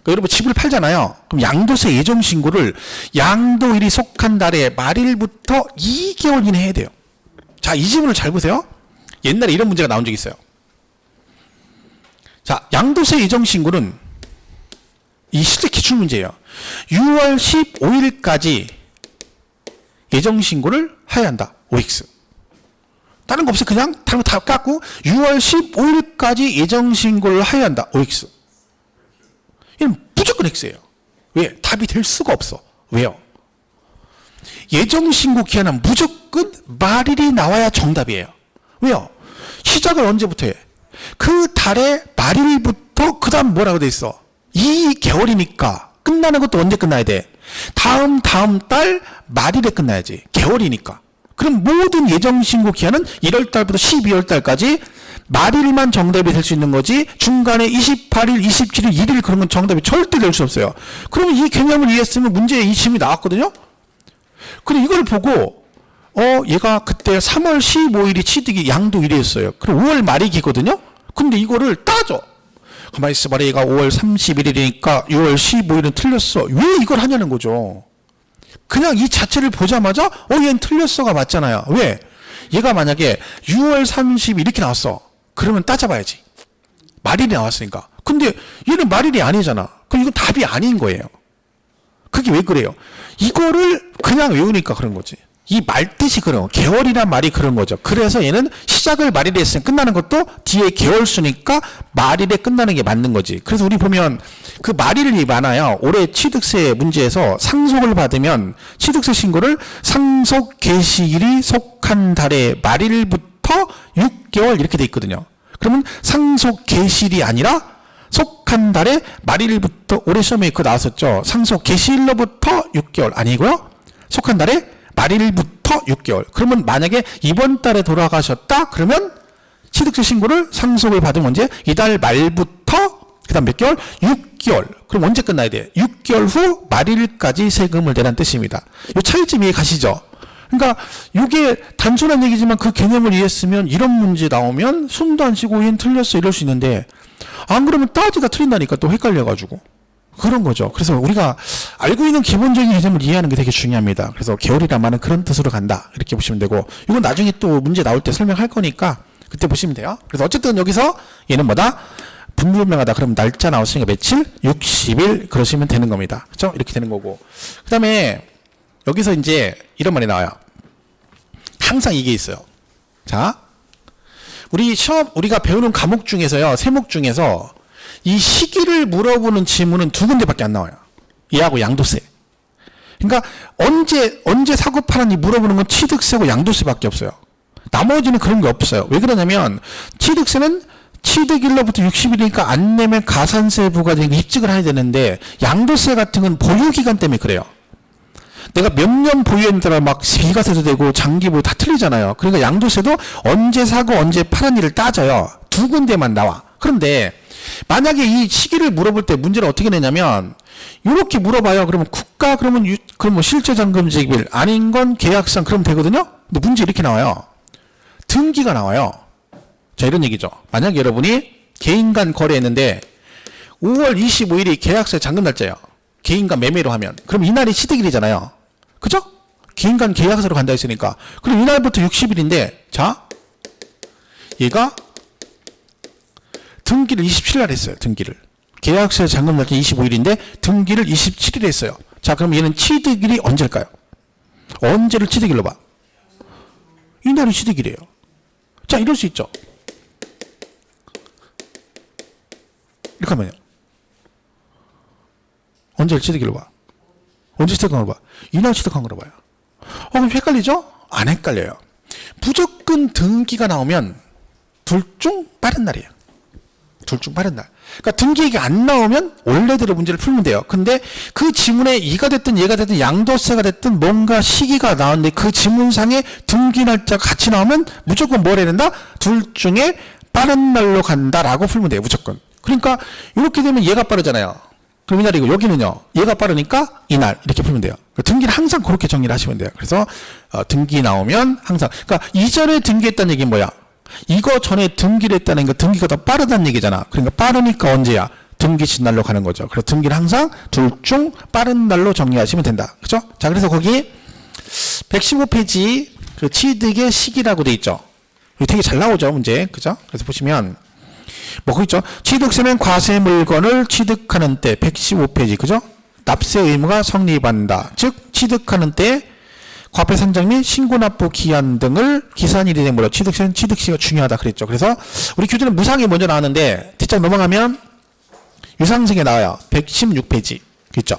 그러니까 여러분 집을 팔잖아요. 그럼 양도세 예정신고를 양도일이 속한 달의 말일부터 2개월 이내 해야 돼요. 자, 이 지문을 잘 보세요. 옛날에 이런 문제가 나온 적이 있어요. 자, 양도세 예정신고는 이 실제 기출문제예요. 6월 15일까지 예정신고를 해야 한다. OX. 다른 거 없어요. 그냥 다른 거 다 깎고 6월 15일까지 예정신고를 해야 한다. OX. 이건 무조건 X예요. 왜? 답이 될 수가 없어. 왜요? 예정신고 기한은 무조건 말일이 나와야 정답이에요. 왜요? 시작을 언제부터 해? 그 달의 말일부터 그 다음 뭐라고 돼 있어? 2개월이니까 끝나는 것도 언제 끝나야 돼? 다음 달 말일에 끝나야지. 개월이니까. 그럼 모든 예정신고 기한은 1월달부터 12월달까지 말일만 정답이 될 수 있는 거지 중간에 28일, 27일, 1일 그런 건 정답이 절대 될 수 없어요. 그러면 이 개념을 이해했으면 문제에 이 질문이 나왔거든요. 근데 이걸 보고 얘가 그때 3월 15일이 취득이 양도일이었어요. 그럼 5월 말이기거든요. 근데 이거를 따져. 가만히 있어봐라. 얘가 5월 31일이니까 6월 15일은 틀렸어. 왜 이걸 하냐는 거죠. 그냥 이 자체를 보자마자 얘는 틀렸어가 맞잖아요. 왜? 얘가 만약에 6월 30일 이렇게 나왔어. 그러면 따져봐야지. 말일이 나왔으니까. 근데 얘는 말일이 아니잖아. 그럼 이건 답이 아닌 거예요. 그게 왜 그래요? 이거를 그냥 외우니까 그런 거지. 이 말뜻이 그런 개월이란 말이 그런 거죠. 그래서 얘는 시작을 말일에 했으면 끝나는 것도 뒤에 개월수니까 말일에 끝나는 게 맞는 거지. 그래서 우리 보면 그 말일이 많아요. 올해 취득세 문제에서 상속을 받으면 취득세 신고를 상속 개시일이 속한 달의 말일부터 6개월 이렇게 돼 있거든요. 그러면 상속 개시일이 아니라 속한 달의 말일부터, 올해 시험에 그거 나왔었죠. 상속 개시일로부터 6개월 아니고요. 속한 달의 말일부터 6개월. 그러면 만약에 이번 달에 돌아가셨다 그러면 취득세 신고를 상속을 받으면 언제? 이달 말부터 그 다음 몇 개월? 6개월. 그럼 언제 끝나야 돼? 6개월 후 말일까지 세금을 내라는 뜻입니다. 이 차이점 이해 가시죠? 그러니까 이게 단순한 얘기지만 그 개념을 이해했으면 이런 문제 나오면 숨도 안 쉬고 얘는 틀렸어 이럴 수 있는데 안 그러면 따지다 틀린다니까 또 헷갈려가지고 그런 거죠. 그래서 우리가 알고 있는 기본적인 개념을 이해하는 게 되게 중요합니다. 그래서 개월이란 말은 그런 뜻으로 간다 이렇게 보시면 되고 이건 나중에 또 문제 나올 때 설명할 거니까 그때 보시면 돼요. 그래서 어쨌든 여기서 얘는 뭐다? 분불명하다. 그럼 날짜 나왔으니까 며칠? 60일 그러시면 되는 겁니다. 그렇죠? 이렇게 되는 거고 그 다음에 여기서 이제 이런 말이 나와요. 항상 이게 있어요. 자, 우리가 배우는 과목 중에서요, 세목 중에서 이 시기를 물어보는 지문은 두 군데밖에 안 나와요. 얘하고 양도세. 그러니까 언제 사고 팔았니 물어보는 건 취득세고 양도세밖에 없어요. 나머지는 그런 게 없어요. 왜 그러냐면 취득세는 취득일로부터 60일이니까 안 내면 가산세 부과되니까 입증을 해야 되는데 양도세 같은 건 보유기간 때문에 그래요. 내가 몇 년 보유했느라 막 비과세도 되고 장기보유 다 틀리잖아요. 그러니까 양도세도 언제 사고 언제 팔았니를 따져요. 두 군데만 나와. 그런데 만약에 이 시기를 물어볼 때 문제를 어떻게 내냐면 이렇게 물어봐요. 그러면 국가 그러면 뭐 실제잔금지급일 아닌 건 계약상 그러면 되거든요. 근데 문제 이렇게 나와요. 등기가 나와요. 자, 이런 얘기죠. 만약에 여러분이 개인 간 거래했는데 5월 25일이 계약서의 잔금 날짜예요. 개인 간 매매로 하면. 그럼 이날이 취득일이잖아요. 그죠? 개인 간 계약서로 간다 했으니까. 그럼 이날부터 60일인데 자, 얘가 등기를 27일 했어요. 등기를. 계약서의 잔금 날짜 25일인데 등기를 27일에 했어요. 자, 그럼 얘는 취득일이 언제일까요? 언제를 취득일로 봐? 이날이 취득일이에요. 자, 이럴 수 있죠. 이렇게 하면요. 언제를 취득일로 봐? 언제 취득한 걸 봐? 이날 취득한 걸로 봐요. 그럼 헷갈리죠? 안 헷갈려요. 무조건 등기가 나오면 둘 중 빠른 날이에요. 둘 중 빠른 날. 그러니까 등기가 안 나오면 원래대로 문제를 풀면 돼요. 근데 그 지문에 이가 됐든 얘가 됐든 양도세가 됐든 뭔가 시기가 나왔는데 그 지문상에 등기 날짜가 같이 나오면 무조건 뭘 해야 된다? 둘 중에 빠른 날로 간다라고 풀면 돼요. 무조건. 그러니까 이렇게 되면 얘가 빠르잖아요. 그럼 이날이고 여기는요. 얘가 빠르니까 이날 이렇게 풀면 돼요. 등기를 항상 그렇게 정리를 하시면 돼요. 그래서 등기 나오면 항상 그러니까 이전에 등기했다는 얘기는 뭐야? 이거 전에 등기를 했다는 거 등기가 더 빠르다는 얘기잖아. 그러니까 빠르니까 언제야? 등기 진날로 가는 거죠. 그래서 등기를 항상 둘 중 빠른 날로 정리하시면 된다. 그죠? 자, 그래서 거기 115페이지 그 취득의 시기라고 돼 있죠. 되게 잘 나오죠, 문제. 그죠? 그래서 보시면 뭐 거기 있죠. 취득세는 과세 물건을 취득하는 때 115페이지. 그죠? 납세 의무가 성립한다. 즉 취득하는 때 과세 산정 및 신고 납부 기한 등을 기산일이 되므로 취득세는 취득시가 중요하다 그랬죠. 그래서 우리 교재는 무상이 먼저 나왔는데 뒷장 넘어가면 유상승에 나와요. 116페이지 있죠.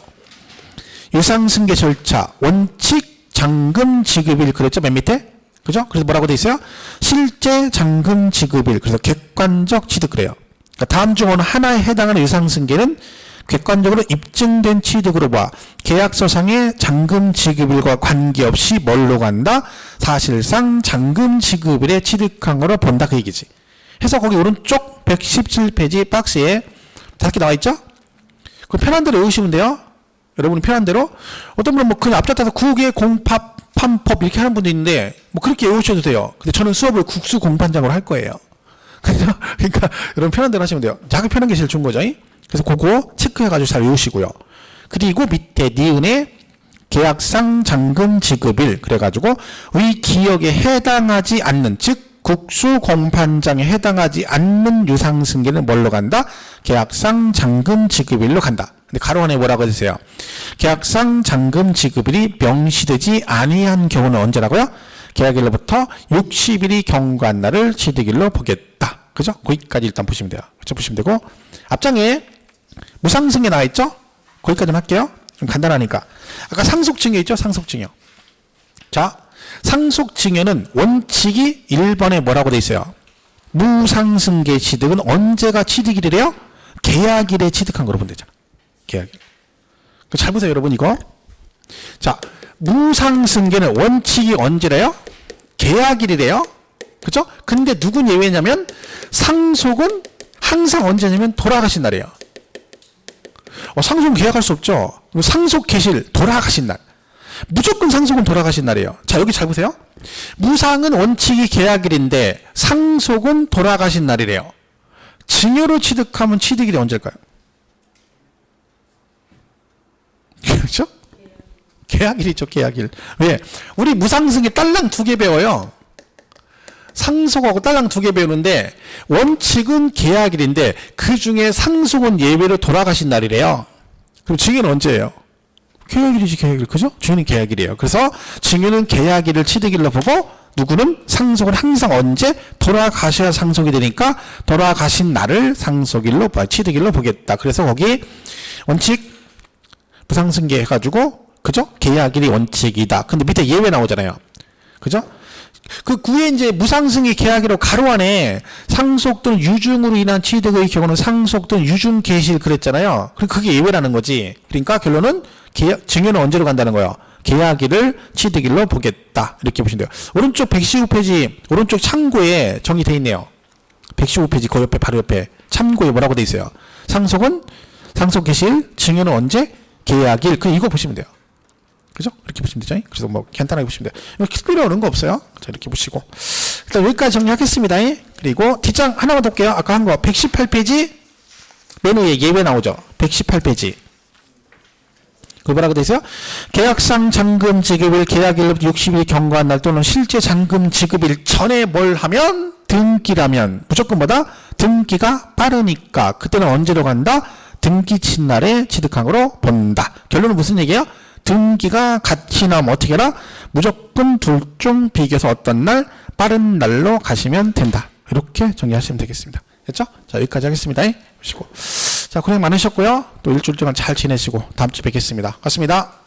유상승계 절차 원칙 잔금 지급일 그랬죠. 맨 밑에. 그죠? 그래서 뭐라고 돼 있어요? 실제 잔금 지급일. 그래서 객관적 취득 그래요. 그러니까 다음 중 어느 하나에 해당하는 유상승계는 객관적으로 입증된 취득으로 봐. 계약서상의 잔금 지급일과 관계없이 뭘로 간다? 사실상 잔금 지급일에 취득한 거로 본다 그 얘기지. 해서 거기 오른쪽 117페이지 박스에 5개 나와 있죠? 그 편한 대로 외우시면 돼요. 여러분이 편한 대로. 어떤 분은 뭐 그냥 앞자따서 국의 공팝 판법 이렇게 하는 분도 있는데 뭐 그렇게 외우셔도 돼요. 근데 저는 수업을 국수 공판장으로 할 거예요. 그러니까 여러분 편한 대로 하시면 돼요. 자기 편한 게 제일 좋은 거죠. 그래서 그거 체크해가지고 잘 외우시고요. 그리고 밑에 니은에 계약상 잔금 지급일 그래가지고 위 기억에 해당하지 않는 즉 국수 공판장에 해당하지 않는 유상승계는 뭘로 간다? 계약상 잔금 지급일로 간다. 근데 가로 안에 뭐라고 해주세요? 계약상 잔금 지급일이 명시되지 아니한 경우는 언제라고요? 계약일로부터 60일이 경과한 날을 취득일로 보겠다. 그죠? 거기까지 일단 보시면 돼요. 그죠? 보시면 되고, 앞장에 무상승계 나와 있죠? 거기까지만 할게요. 좀 간단하니까. 아까 상속증여 있죠? 상속증여. 자, 상속증여는 원칙이 1번에 뭐라고 돼 있어요? 무상승계 취득은 언제가 취득일이래요? 계약일에 취득한 거로 보면 되잖아. 계약일. 잘 보세요, 여러분, 이거. 자, 무상승계는 원칙이 언제래요? 계약일이래요. 그죠? 근데 누군 예외냐면 상속은 항상 언제냐면 돌아가신 날이에요. 상속은 계약할 수 없죠. 상속 개시일 돌아가신 날. 무조건 상속은 돌아가신 날이에요. 자, 여기 잘 보세요. 무상은 원칙이 계약일인데 상속은 돌아가신 날이래요. 증여로 취득하면 취득일이 언제일까요? 그렇죠? 계약일이죠, 계약일. 왜? 우리 무상승계 딸랑 2개 배워요. 상속하고 딸랑 2개 배우는데 원칙은 계약일인데 그 중에 상속은 예외로 돌아가신 날이래요. 그럼 증여는 언제예요? 계약일이지, 계약일. 그죠? 증여는 계약일이에요. 그래서 증여는 계약일을 취득일로 보고 누구는 상속은 항상 언제 돌아가셔야 상속이 되니까 돌아가신 날을 상속일로 취득일로 보겠다. 그래서 거기 원칙 무상승계 해가지고 그죠? 계약일이 원칙이다. 근데 밑에 예외 나오잖아요. 그죠? 그 구에 이제 무상승계 계약일로 가로 안에 상속 또는 유증으로 인한 취득의 경우는 상속 또는 유증 개시일 그랬잖아요. 그게 예외라는 거지. 그러니까 결론은 증여는 언제로 간다는 거예요? 계약일을 취득일로 보겠다. 이렇게 보시면 돼요. 오른쪽 115페이지 오른쪽 참고에 정의되어 있네요. 115페이지 그 옆에 바로 옆에 참고에 뭐라고 되어 있어요? 상속은 상속 개시일, 증여는 언제? 계약일. 이거 보시면 돼요. 그죠? 이렇게 보시면 되죠. 그래서 뭐 간단하게 보시면 돼요. 이렇게 특별히 어려운 거 없어요. 자, 이렇게 보시고 일단 여기까지 정리하겠습니다. 그리고 뒷장 하나만 더 볼게요. 아까 한 거 118페이지 맨 위에 예외 나오죠. 118페이지 그 뭐라고 되어 있어요? 계약상 잔금 지급일 계약일로부터 60일 경과한 날 또는 실제 잔금 지급일 전에 뭘 하면 등기라면 무조건 뭐다? 등기가 빠르니까 그때는 언제로 간다? 등기 친날에 취득한 거로 본다. 결론은 무슨 얘기예요? 등기가 같이 나오면 어떻게 해라? 무조건 둘 중 비교해서 어떤 날? 빠른 날로 가시면 된다. 이렇게 정리하시면 되겠습니다. 됐죠? 자, 여기까지 하겠습니다. 보시고. 자, 고생 많으셨고요. 또 일주일 동안 잘 지내시고 다음 주에 뵙겠습니다. 고맙습니다.